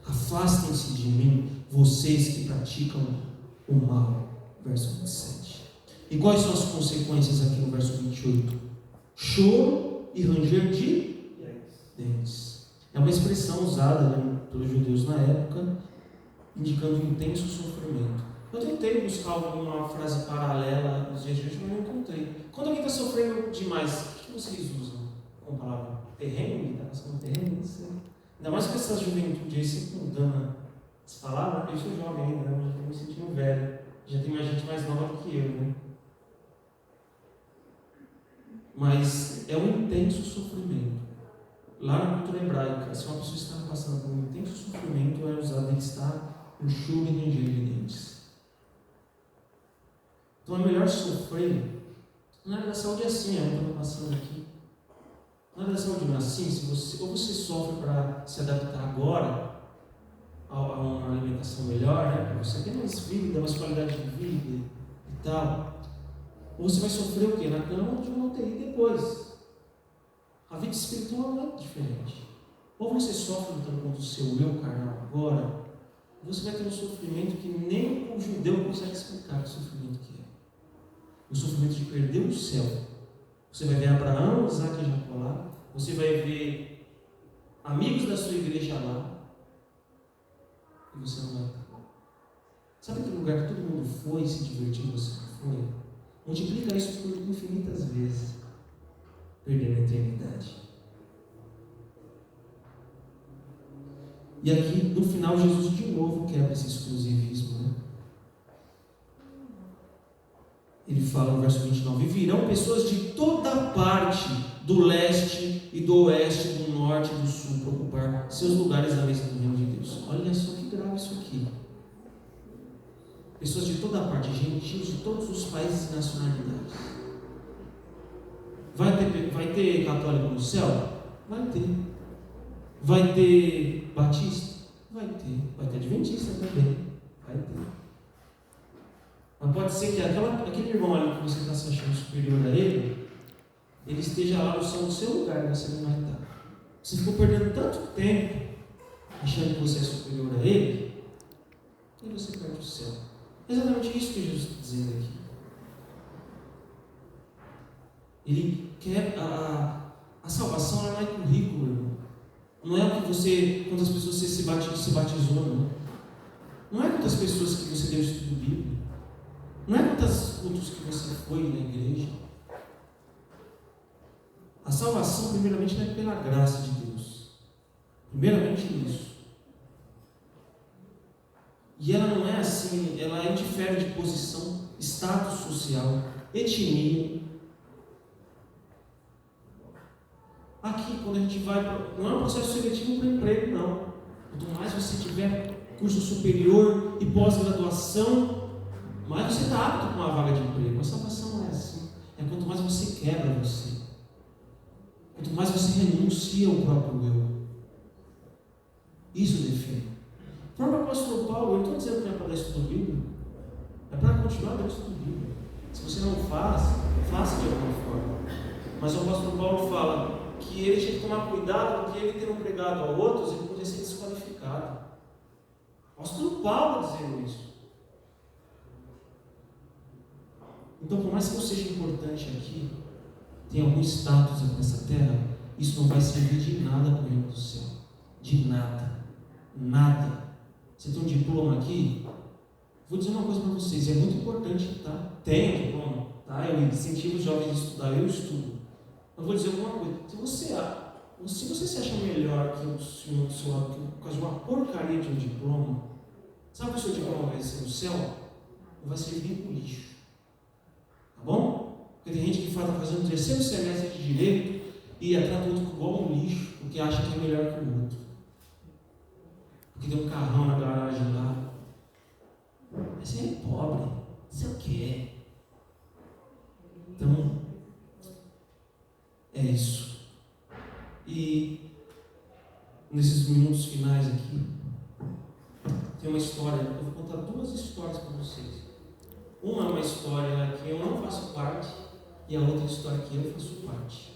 Afastem-se de mim, vocês que praticam o mal. Verso 27. E quais são as consequências aqui no verso 28? Choro e ranger de dentes. É uma expressão usada pelos judeus na época, indicando um intenso sofrimento. Eu tentei buscar alguma frase paralela nos dias de hoje, mas não encontrei. Quando alguém está sofrendo demais, o que vocês usam como palavra? Terreno? Está passando terreno? Não sei. Ainda mais com essa juventude aí, sempre mudando as palavras. Eu sou jovem ainda, né? Já estou me sentindo velho. Já tem mais gente mais nova do que eu, né? Mas é um intenso sofrimento. Lá na cultura hebraica, se uma pessoa está passando por um intenso sofrimento, é usado ele estar no choro e ranger de dentes. Então é melhor sofrer. Na área da saúde é assim, eu estou passando aqui. Na área da saúde não é assim, ou você sofre para se adaptar agora a uma alimentação melhor, né? Para você ter mais vida, mais qualidade de vida e tal. Ou você vai sofrer o quê? Na cama ou de uma UTI depois. A vida espiritual não é diferente. Ou você sofre lutando contra o seu eu carnal agora, ou você vai ter um sofrimento que nem o judeu consegue explicar que sofrimento que é. O sofrimento de perder o céu. Você vai ver Abraão, Isaac e Jacó lá. Você vai ver amigos da sua igreja lá. E você não vai estar. Sabe aquele lugar que todo mundo foi e se divertiu e você não foi? Multiplica isso por infinitas vezes. Perdendo a eternidade. E aqui, no final, Jesus de novo quebra esse exclusivismo, né? Ele fala no verso 29, e virão pessoas de toda parte, do leste e do oeste, do norte e do sul, para ocupar seus lugares à mesa do reino de Deus. Olha só que grave isso aqui. Pessoas de toda parte, gentios de todos os países e nacionalidades. Vai ter católico no céu? Vai ter. Vai ter batista? Vai ter. Vai ter adventista também? Vai ter. Mas pode ser que aquele irmão ali que você está se achando superior a ele esteja lá no céu no seu lugar e você não vai estar. Você ficou perdendo tanto tempo achando que você é superior a ele, e você perde o céu. É exatamente isso que Jesus está dizendo aqui. Ele quer a salvação, ela não é currículo, irmão. Não é quantas pessoas você se batizou, não. Não é quantas pessoas que você deu estudo bíblico. Não é quantos cultos que você foi na igreja. A salvação, primeiramente, não é pela graça de Deus. Primeiramente isso. E ela não é assim, ela indifere de posição, status social, etnia. Aqui, quando a gente vai, não é um processo seletivo para emprego, não. Quanto mais você tiver curso superior e pós-graduação, mais você está apto com uma vaga de emprego. A salvação não é assim. É quanto mais você quebra você. Quanto mais você renuncia ao próprio eu. Isso define. O próprio apóstolo Paulo, eu não estou dizendo que não é para dar estudo bíblico. É para continuar dando estudo bíblico. Se você não faz, faça de alguma forma. Mas o apóstolo Paulo fala que ele tinha que tomar cuidado, porque ele tendo pregado a outros, ele podia ser desqualificado. O apóstolo Paulo dizendo isso. Então, por mais que eu seja importante aqui, tenha algum status nessa terra, isso não vai servir de nada para o reino do céu. De nada. Nada. Você tem um diploma aqui? Vou dizer uma coisa para vocês, é muito importante, tá? Tenha um diploma, tá? Eu incentivo os jovens a estudar, eu estudo. Mas vou dizer alguma coisa, se você se acha melhor que o senhor do seu lado por causa de uma porcaria de um diploma, sabe que o seu diploma vai ser no céu? Não vai servir para o lixo. Tá bom? Porque tem gente que está fazendo o terceiro semestre de direito e trata o outro igual um lixo, porque acha que é melhor que o outro. Porque tem um carrão na garagem lá. Você é pobre, você é o que? Então, é isso. E nesses minutos finais aqui, tem uma história, eu vou contar duas histórias para vocês. Uma é uma história que eu não faço parte, e a outra história que eu faço parte.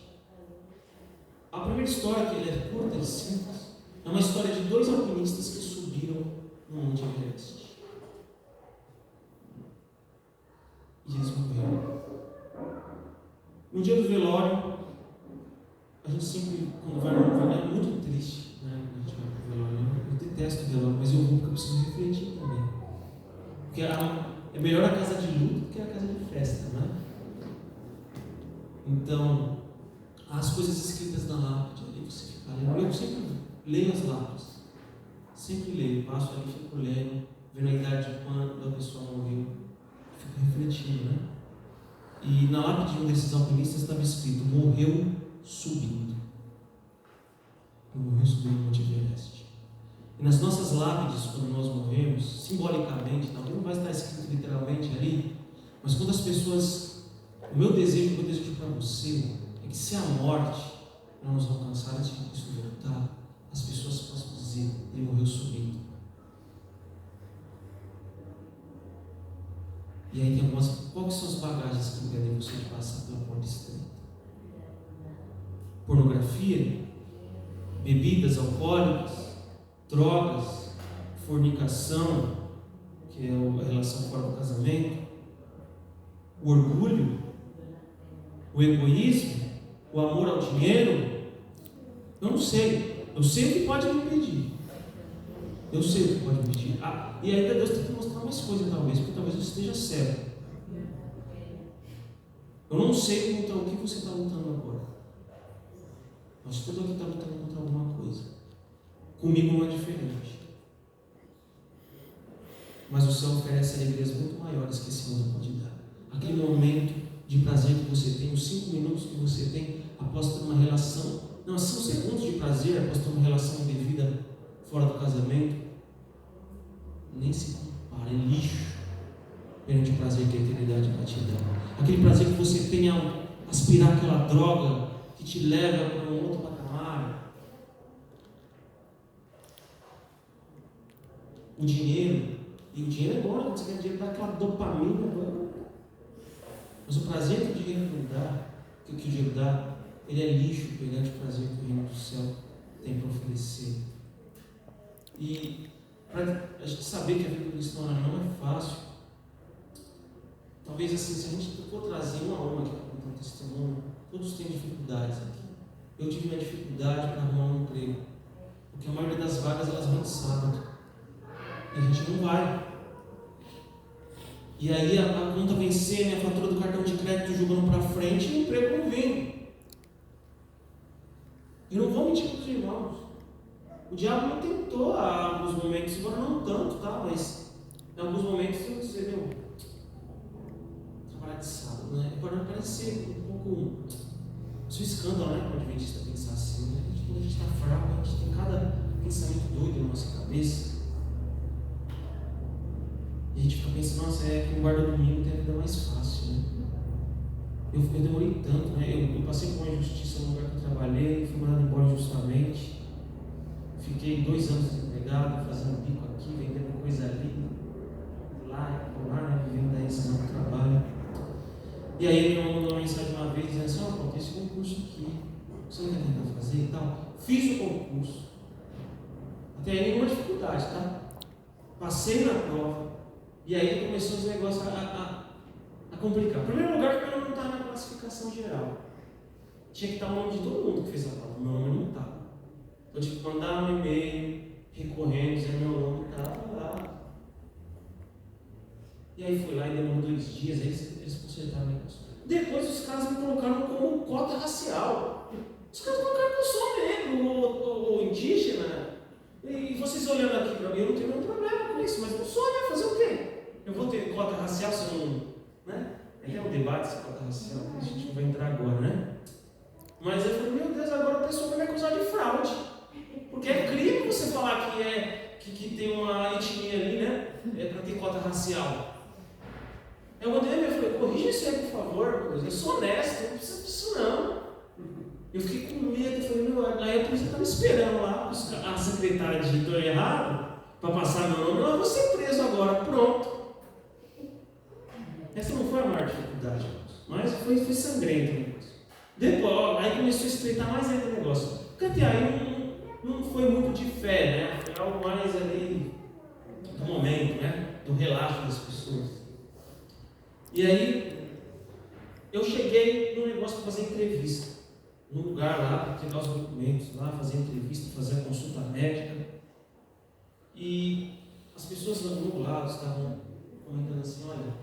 A primeira história, que ela é curta e simples, é uma história de dois alpinistas que subiram no Monte Everest. E eles morreram. No dia do velório, a gente sempre, quando vai no velório, é muito triste, né? A gente vai no velório. Eu detesto o velório, mas eu vou porque eu preciso refletir também. Porque é melhor a casa de luto do que a casa de festa, né? Então, as coisas escritas na lápide, ali você fica lendo. Eu sempre leio as lápides. Sempre leio, passo ali, fico lendo, vendo a idade de quando a pessoa morreu. Fico refletindo, né? E na lápide de um desses alpinistas estava escrito: morreu subindo. Morreu subindo no Monte Everest. E nas nossas lápides, quando nós morremos, simbolicamente, talvez não vai estar escrito literalmente ali, mas quando as pessoas, o meu desejo para você é que, se a morte não nos alcançar antes de Cristo voltar, as pessoas possam dizer: ele morreu subindo. E aí tem algumas Quais são as bagagens que impedem você de passar pela porta estreita? Pornografia, bebidas alcoólicas, drogas, fornicação, que é a relação fora do casamento, o orgulho, o egoísmo, o amor ao dinheiro. Eu não sei. Eu sei o que pode me impedir. Eu sei o que pode me impedir. E ainda Deus tem que mostrar mais coisas, talvez, porque talvez eu esteja cego. Eu não sei contra o que você está lutando agora. Mas todo aqui está lutando contra alguma coisa. Comigo não é diferente. Mas o céu oferece alegrias muito maiores que esse mundo pode dar. Aquele momento de prazer que você tem, os 5 minutos que você tem após ter uma relação, não, são segundos de prazer após ter uma relação devida fora do casamento, nem se compara, é lixo perante o prazer que a eternidade vai te dar. Aquele prazer que você tem ao aspirar aquela droga que te leva para um outro patamar. O dinheiro, e o dinheiro é bom, quando você ganha dinheiro, dá aquela dopamina, mas o prazer que o dinheiro não dá, que o dinheiro dá, ele é lixo perante o prazer que o reino do céu tem para oferecer. E para a gente saber que a vida cristã não é fácil, talvez assim, se a gente for trazer uma a uma aqui para contar um testemunho, todos têm dificuldades aqui. Eu tive uma dificuldade para arrumar um emprego, porque a maioria das vagas elas vão de sábado e a gente não vai. E aí a conta vencendo, a fatura do cartão de crédito jogando para frente e o emprego não vem. Eu não vou mentir para os irmãos. O diabo me tentou em alguns momentos, agora não tanto, tá? Mas em alguns momentos eu disse, meu, trabalhar de sábado, né? Pode parecer um pouco isso é escândalo, né? Para o adventista pensar assim, né? Quando a gente está fraco, a gente tem cada pensamento doido na nossa cabeça. E a gente fica pensando, nossa, quem guarda o domingo tem a vida mais fácil, né? Eu demorei tanto, né? Eu passei por uma injustiça no lugar que eu trabalhei, fui mandado embora injustamente. Fiquei 2 anos desempregado, fazendo bico aqui, vendendo coisa ali, lá, né? Vivendo da ensinando do trabalho. E aí ele me mandou uma mensagem uma vez dizendo assim, tem esse concurso aqui, você não quer tentar fazer e tal? Fiz o concurso. Até aí nenhuma dificuldade, tá? Passei na prova. E aí começou os negócios a complicar. Em primeiro lugar, porque eu não estava na classificação geral. Tinha que estar o nome de todo mundo que fez a prova. Meu nome não estava. Então eu tive que mandar um e-mail, recorrendo, dizendo meu nome estava lá. E aí fui lá e demorou 2 dias, aí eles consertaram o negócio. Depois os caras me colocaram como cota racial. Os caras colocaram que eu sou negro ou indígena. E vocês olhando aqui para mim, eu não tenho nenhum problema com isso, mas não sou, né? Fazer o quê? Eu vou ter cota racial se eu não. Né? É um debate essa cota racial, que a gente não vai entrar agora, né? Mas eu falei, meu Deus, agora o pessoal vai me acusar de fraude. Porque é crime você falar que tem uma etnia ali, né? Para ter cota racial. Eu mandei e falei, corrija isso aí, por favor, eu sou honesto, não precisa disso não. Eu fiquei com medo, falei, aí a polícia estava esperando lá, a secretária digitou errado, para passar meu nome, eu vou ser preso agora, pronto. Essa não foi a maior dificuldade, mas foi sangrento o negócio. Depois, aí começou a estreitar mais ainda o negócio. Porque até aí não foi muito de fé, né? Foi algo mais ali do momento, né? Do relaxo das pessoas. E aí, eu cheguei no negócio para fazer entrevista. Num lugar lá, para pegar os documentos lá, fazer entrevista, fazer a consulta médica. E as pessoas do meu lado estavam comentando assim, olha,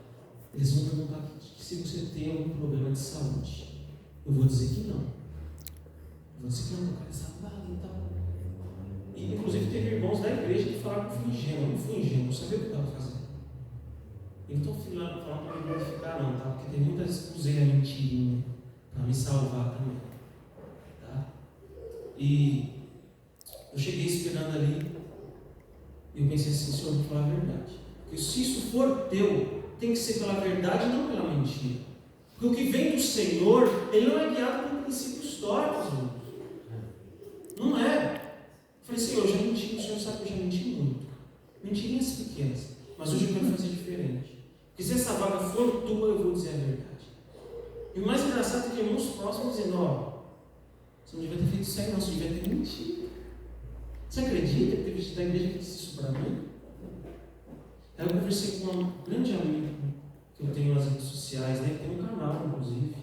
eles vão perguntar se você tem algum problema de saúde. Eu vou dizer que não. Eu vou dizer que não, cara, saudável e tal. E inclusive teve irmãos da igreja que falaram que eu fui ingênuo. Eu não fui ingênuo, não sabia o que eu estava fazendo. Então eu fui lá falando para me glorificar não, tá? Porque tem muitas que usei a mentirinha para me salvar também. Tá? E eu cheguei esperando ali e eu pensei assim, Senhor, eu vou falar a verdade. Porque se isso for teu, tem que ser pela verdade e não pela mentira. Porque o que vem do Senhor, ele não é guiado por princípios tortos, irmãos. Não é. Eu falei, Senhor, eu já menti, o Senhor sabe que eu já menti muito. Mentirinhas pequenas. Mas hoje eu quero fazer diferente. Porque se essa vaga for tua, eu vou dizer a verdade. E o mais engraçado é que irmãos próximos dizendo, você não devia ter feito isso aí não, você devia ter mentido. Você acredita que teve gente da igreja que disse isso para mim? Aí eu conversei com um grande amigo que eu tenho nas redes sociais, né? Tem um canal, inclusive,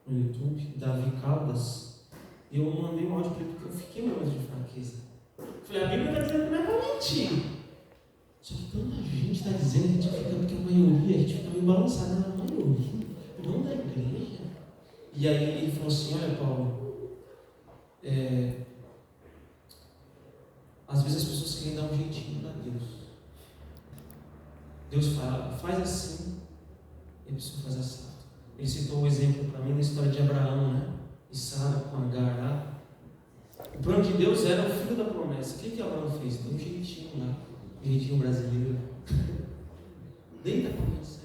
no YouTube, Davi Caldas. E eu mandei um áudio para ele porque eu fiquei no momento de fraqueza. Falei, a Bíblia está dizendo que não é para mentir. Só que tanta gente está dizendo, a gente fica, porque a maioria, a gente fica meio balançado na maioria, não da igreja. E aí ele falou assim, olha Paulo, às vezes as pessoas querem dar um jeitinho para Deus. Deus fala, faz assim, e a pessoa faz assim. Ele citou um exemplo para mim na história de Abraão, né? E Sara com Agar lá. O plano de Deus era o filho da promessa. O que Abraão fez? Deu um jeitinho lá, um jeitinho brasileiro. Desde a promessa.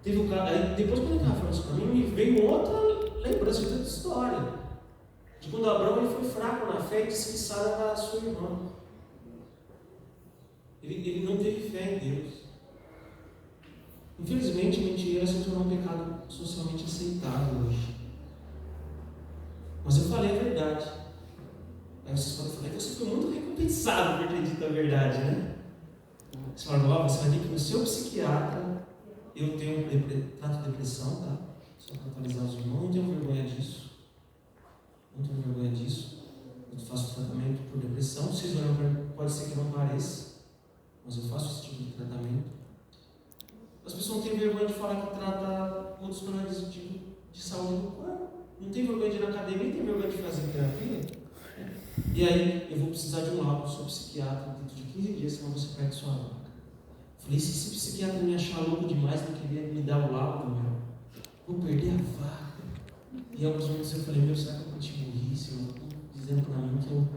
Teve um cara, aí depois quando ele estava falando isso para mim, me veio outra lembrança de outra história. De quando Abraão ele foi fraco na fé e disse que Sara era a sua irmã. Ele não teve fé em Deus. Infelizmente, mentira se tornou um pecado socialmente aceitável hoje. Mas eu falei a verdade. Aí vocês podem falar, você foi muito recompensado por ter dito a verdade, né? Você fala, você vai ter que ir no seu psiquiatra. Eu trato de depressão, tá? Só para atualizar os irmãos, não tenho vergonha disso. Não tenho vergonha disso. Eu faço tratamento por depressão. Vocês olham para mim, pode ser que não pareça, mas eu faço esse tipo de tratamento. As pessoas não têm vergonha de falar que trata outros problemas de saúde do corpo. Não tem vergonha de ir na academia, tem vergonha de fazer terapia. E aí, eu vou precisar de um laudo, sou psiquiatra, dentro de 15 dias, senão você perde sua vaga. Falei, se esse psiquiatra me achar louco demais, não queria me dar o laudo, vou perder a vaga. E em alguns momentos eu falei, será que eu cometi burrice? Eu estou dizendo para mim que eu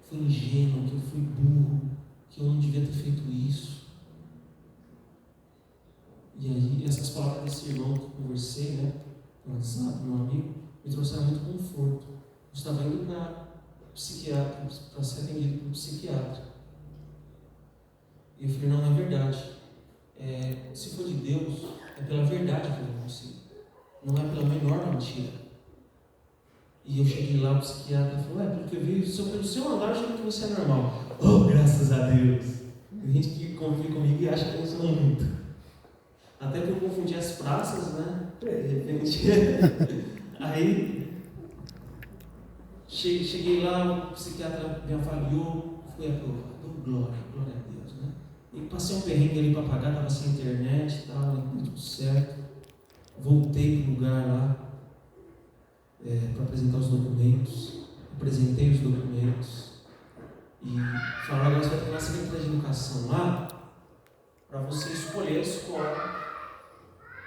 fui ingênuo, que eu fui burro, que eu não devia ter feito isso. E aí, essas palavras desse irmão que eu conversei, né, no WhatsApp, meu amigo, me trouxeram muito conforto. Eu estava indo para psiquiatra, para ser atendido por um psiquiatra. E eu falei, não é verdade. Se for de Deus, é pela verdade que eu consigo. Não é pela menor mentira. E eu cheguei lá, o psiquiatra falou, porque eu vi pelo seu andar, eu achei que você é normal. Oh, graças a Deus! Tem gente que convive comigo e acha que eu não sou muito. Até que eu confundi as praças, né? De repente. Aí, cheguei lá, o psiquiatra me avaliou, fui aprovado. Glória a Deus, né? E passei um perrengue ali para pagar, estava sem internet e tal, tudo certo. Voltei para o lugar lá para apresentar os documentos. Apresentei os documentos e falaram, agora você vai ter uma secretaria de educação lá para você escolher a escola,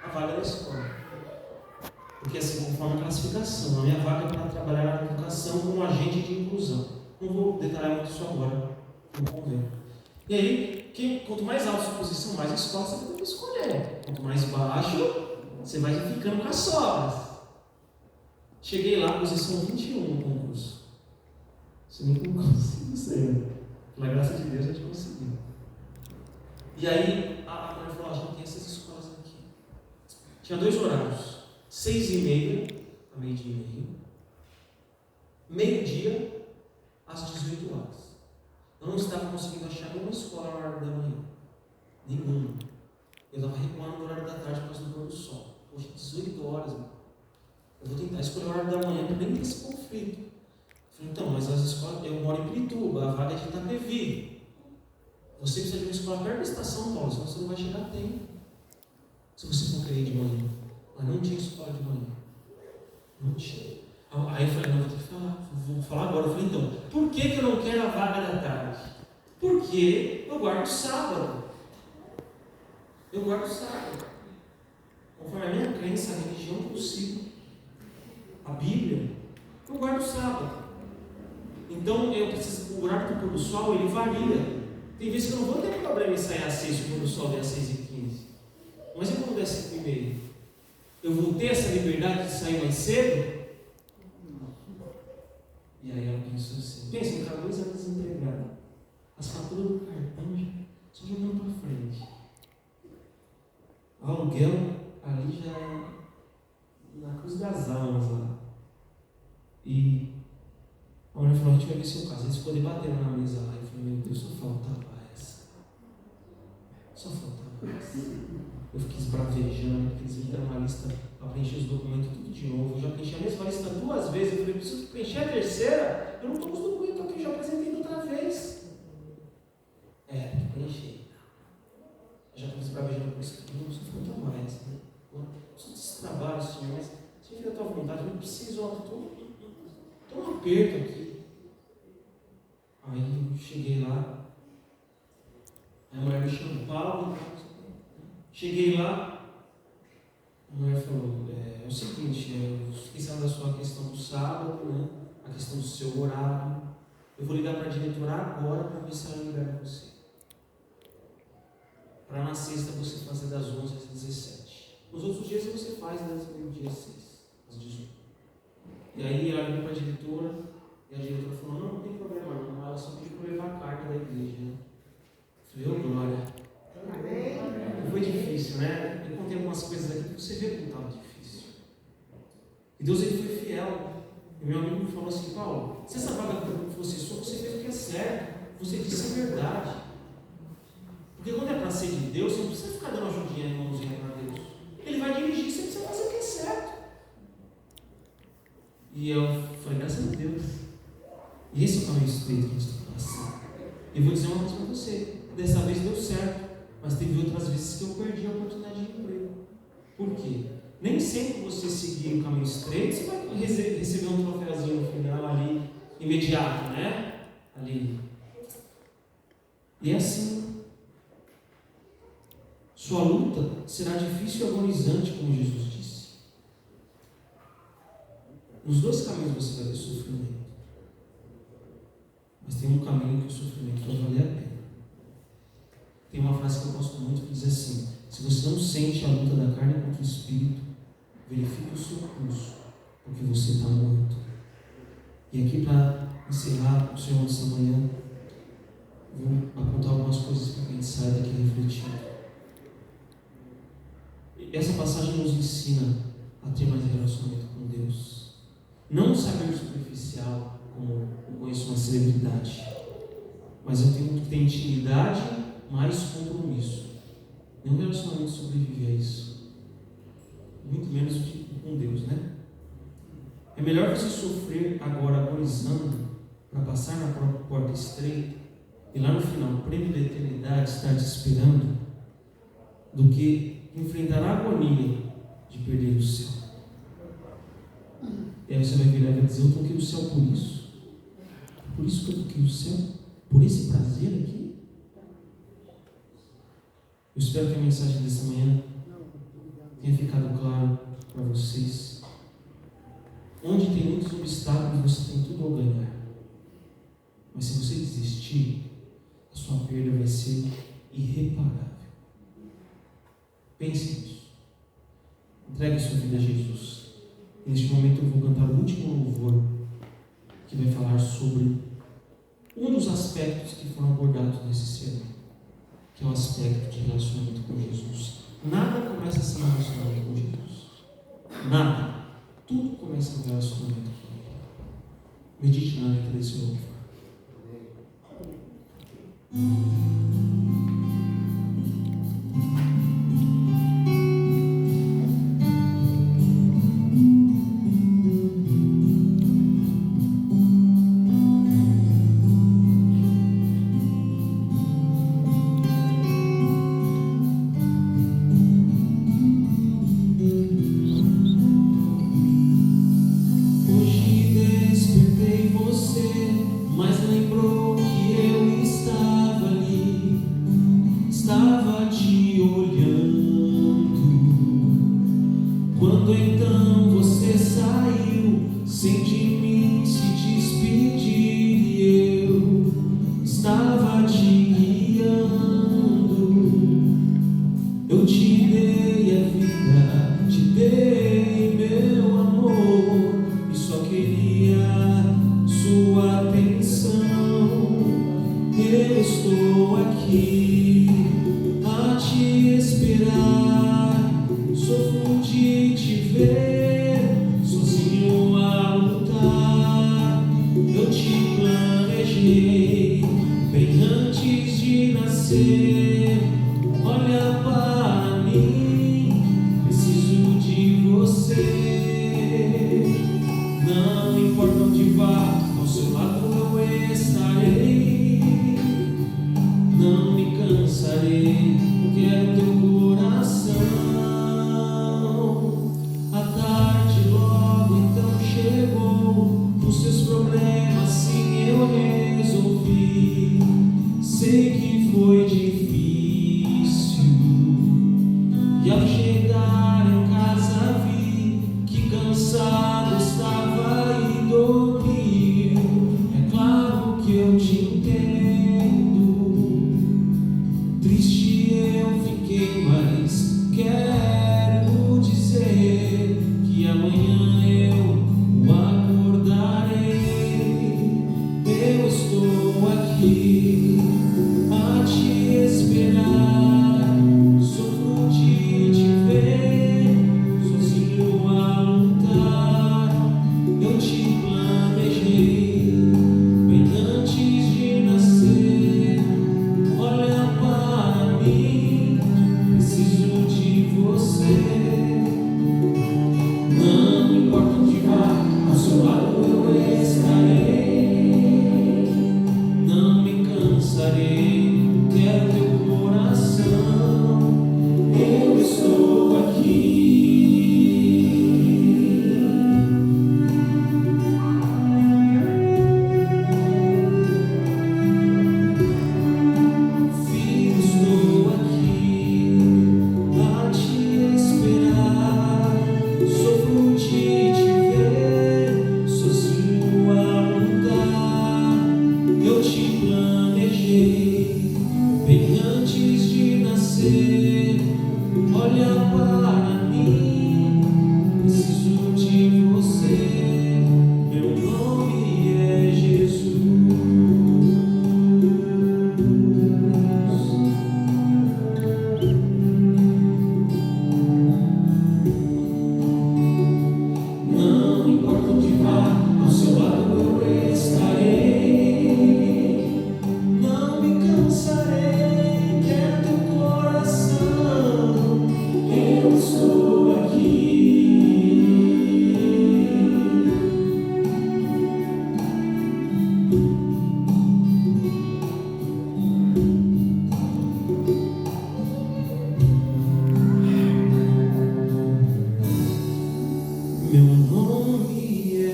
a vaga da escola. Porque assim, conforme a classificação, a minha vaga é para trabalhar na educação como agente de inclusão. Não vou detalhar muito isso agora, não convém. E aí, quanto mais alta a sua posição, mais escola você tem que escolher. Quanto mais baixo, você vai ficando com as sobras. Cheguei lá, posição 21 no concurso. Você nem conseguiu ser. Pela graça de Deus, a gente conseguiu. E aí, a mulher falou, a gente tem essas escolas aqui. Tinha 2 horários. 6h30, a meio-dia e meio. Meio-dia, às 18 horas. Eu não estava conseguindo achar nenhuma escola na hora da manhã. Nenhuma. Eu estava reclamando no horário da tarde por causa do pôr do sol. Poxa, 18 horas, mano. Eu vou tentar escolher o horário da manhã para nem ter esse conflito. Eu falei, então, mas as escolas, eu moro em Pirituba, a vaga é de Itapevi. Você precisa de uma escola perto da estação, Paulo, senão você não vai chegar a tempo. Se você for querer de manhã. Mas não tinha escola de manhã. Não tinha. Aí eu falei, não, vou ter que falar. Vou falar agora. Eu falei, então, por que eu não quero a vaga da tarde? Porque eu guardo sábado. Eu guardo sábado. Conforme a minha crença, a religião que eu sigo, a Bíblia, eu guardo sábado. Então, eu preciso, o horário do pôr do sol, ele varia. Tem vezes que eu não vou ter problema em sair às 6 e o pôr do sol der às 6h15. Mas e quando der 5h30? Eu vou ter essa liberdade de sair mais cedo? E aí ela pensou assim, pensa, um cara 2 anos desempregado, as faturas do cartão só jogando para frente. aluguel ali já na Cruz das Almas lá. E a mulher falou: a gente vai ver seu caso. Eles ficou debatendo na mesa lá. Eu falei: meu Deus, só faltava essa. Só faltava essa. Eu fiquei esbravejando, porque eles me deram uma lista para preencher os documentos tudo de novo. Eu já preenchi a mesma lista 2 vezes. Eu falei: preciso preencher a terceira. Eu não estou com os documentos aqui, eu já apresentei outra vez. Tem que preencher. Eu já fiquei esbravejando por isso. Não, só falta mais. Né? Só desse trabalho, Senhor, mas seja da tua vontade, eu não preciso, estou um aperto aqui. Aí eu cheguei lá, a mulher me chamou, Paulo. Cheguei lá, a mulher falou: é o seguinte, eu fiquei sabendo da sua questão do sábado, né? A questão do seu horário. Eu vou ligar para a diretora agora para ver se ela libera você. Para na sexta você fazer das 11 às 17. Nos outros dias você faz das meio-dia às 6, às 18. E aí ela ligou para a diretora, e a diretora falou: não tem problema não, ela só pediu para levar a carta da igreja, né? Eu falei: ô glória. Foi difícil, né? Eu contei algumas coisas aqui que você vê como estava difícil. E Deus, ele foi fiel. E meu amigo me falou assim: Paulo, se essa vaga fosse sua, você fez o que é certo, você disse a verdade. Porque quando é para ser de Deus, você não precisa ficar dando ajudinha e mãozinha para Deus. Ele vai dirigir, você precisa fazer o que é certo. E eu falei: graças a Deus. E esse é o caminho estreito que a gente tem que passar. E eu vou dizer uma coisa para você: dessa vez deu certo, mas teve outras vezes que eu perdi a oportunidade de emprego. Por quê? Nem sempre você seguir o caminho estreito, você vai receber um troféuzinho no final ali, imediato, né? Ali. E é assim. Sua luta será difícil e agonizante, como Jesus disse. Nos 2 caminhos você vai ter sofrimento. Mas tem um caminho que o sofrimento vai valer a pena. Tem uma frase que eu gosto muito que diz assim: se você não sente a luta da carne contra o espírito, verifique o seu pulso, porque você está morto. E aqui, para encerrar o sermão dessa manhã, vou apontar algumas coisas para que a gente saia daqui refletindo. Essa passagem nos ensina a ter mais relacionamento com Deus. Não um saber superficial, como eu conheço uma celebridade, mas eu tenho que ter intimidade, mais compromisso. Nenhum relacionamento sobrevive a isso. Muito menos com Deus, né? É melhor você sofrer agora agonizando para passar na porta estreita e lá no final, o prêmio da eternidade estar te esperando, do que enfrentar a agonia de perder o céu. E aí você vai virar e vai dizer: eu toquei o céu por isso. Por isso que eu toquei o céu? Por esse prazer aqui? Eu espero que a mensagem dessa manhã tenha ficado claro para vocês. Onde tem muitos obstáculos, você tem tudo a ganhar. Mas se você desistir, a sua perda vai ser irreparável. Pense nisso. Entregue sua vida a Jesus. E neste momento eu vou cantar o último louvor, que vai falar sobre um dos aspectos que foram abordados nesse sermão, que é o aspecto de relacionamento com Jesus. Nada começa sem relacionamento com Jesus. Nada. Tudo começa no relacionamento com Ele. Medite na letra desse louvor. Eu estou aqui a te esperar. te planejei bem antes de nascer. Olha para mim, preciso de você. Não importa onde vá, ao seu lado eu estarei. Não me cansarei, quero teu coração. A tarde logo então chegou, os seus problemas sim eu resolvi. Sei que foi difícil, e ao chegar em casa vi que cansado estava e dormiu. É claro que eu te entendo, triste eu fiquei, mas quero dizer que amanhã eu o acordarei. Eu estou aqui a te esperar, sofro de te ver sozinho a lutar. Eu te planejei bem antes de nascer. Olha para mim, preciso de você. Não importa onde vá, ao seu lado eu estarei. Não me cansarei, quero teu coração. Eu estou aqui. Filho, estou aqui a te esperar. Sofro de te ver sozinho a lutar. Eu te planejei bem antes de nascer. Olha para mim, preciso de você. Meu nome é Jesus. Não importa onde vá, ao seu lado eu estarei. Não me cansarei, quero teu coração. Eu estou aqui. Meu nome é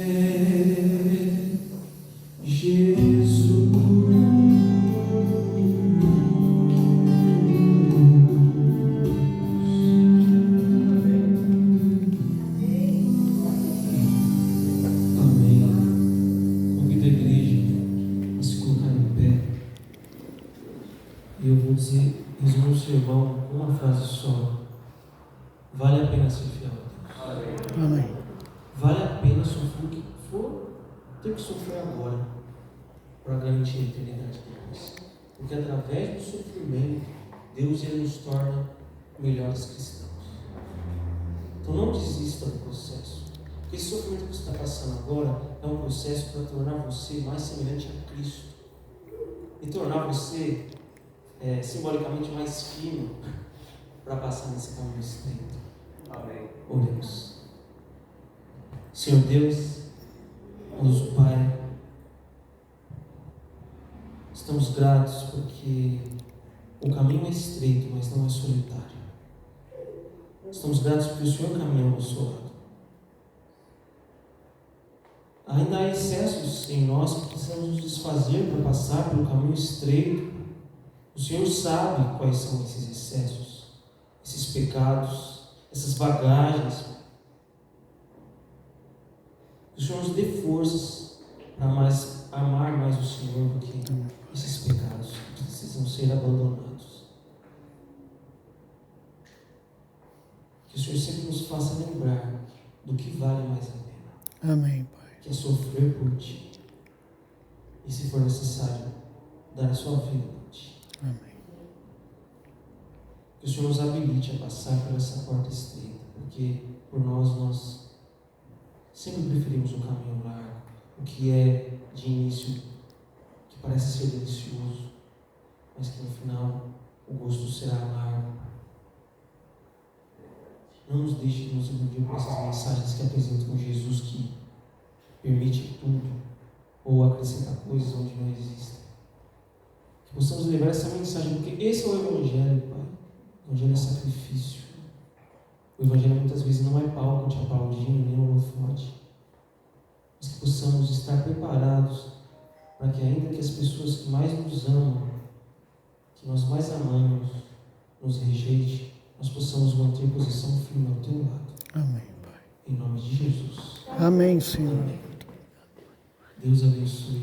Jesus. Amém. Convido a igreja a se colocar em pé. E eu vou dizer, resumir o sermão com uma frase só. Vale a pena ser fiel a Deus. Amém. Vale a pena sofrer o que for ter que sofrer agora para garantir a eternidade depois. Porque através do sofrimento, Deus ele nos torna melhores cristãos. Então não desista do processo. Porque esse sofrimento que você está passando agora é um processo para tornar você mais semelhante a Cristo. E tornar você simbolicamente mais fino para passar nesse caminho estreito. Amém. Oremos. Senhor Deus, nosso Pai, estamos gratos porque o caminho é estreito, mas não é solitário. Estamos gratos porque o Senhor caminha ao nosso lado. Ainda há excessos em nós que precisamos nos desfazer para passar pelo caminho estreito. O Senhor sabe quais são esses excessos, esses pecados, essas bagagens. Que o Senhor nos dê forças para amar mais o Senhor do que esses pecados que precisam ser abandonados. Que o Senhor sempre nos faça lembrar do que vale mais a pena. Amém, Pai. Que é sofrer por Ti. E se for necessário, dar a sua vida por Ti. Amém. Que o Senhor nos habilite a passar por essa porta estreita, porque por nós sempre preferimos um caminho largo, o que é de início que parece ser delicioso, mas que no final o gosto será amargo. Não nos deixe de nos iludir por essas mensagens que apresentam um Jesus que permite tudo ou acrescenta coisas onde não existem. Que possamos levar essa mensagem, porque esse é o Evangelho, Pai. O Evangelho é sacrifício. O Evangelho muitas vezes não é palco te aplaudindo, nem holofote. Mas que possamos estar preparados para que, ainda que as pessoas que mais nos amam, que nós mais amamos, nos rejeite, nós possamos manter posição firme ao teu lado. Amém, Pai. Em nome de Jesus. Amém, Senhor. Amém. Deus abençoe.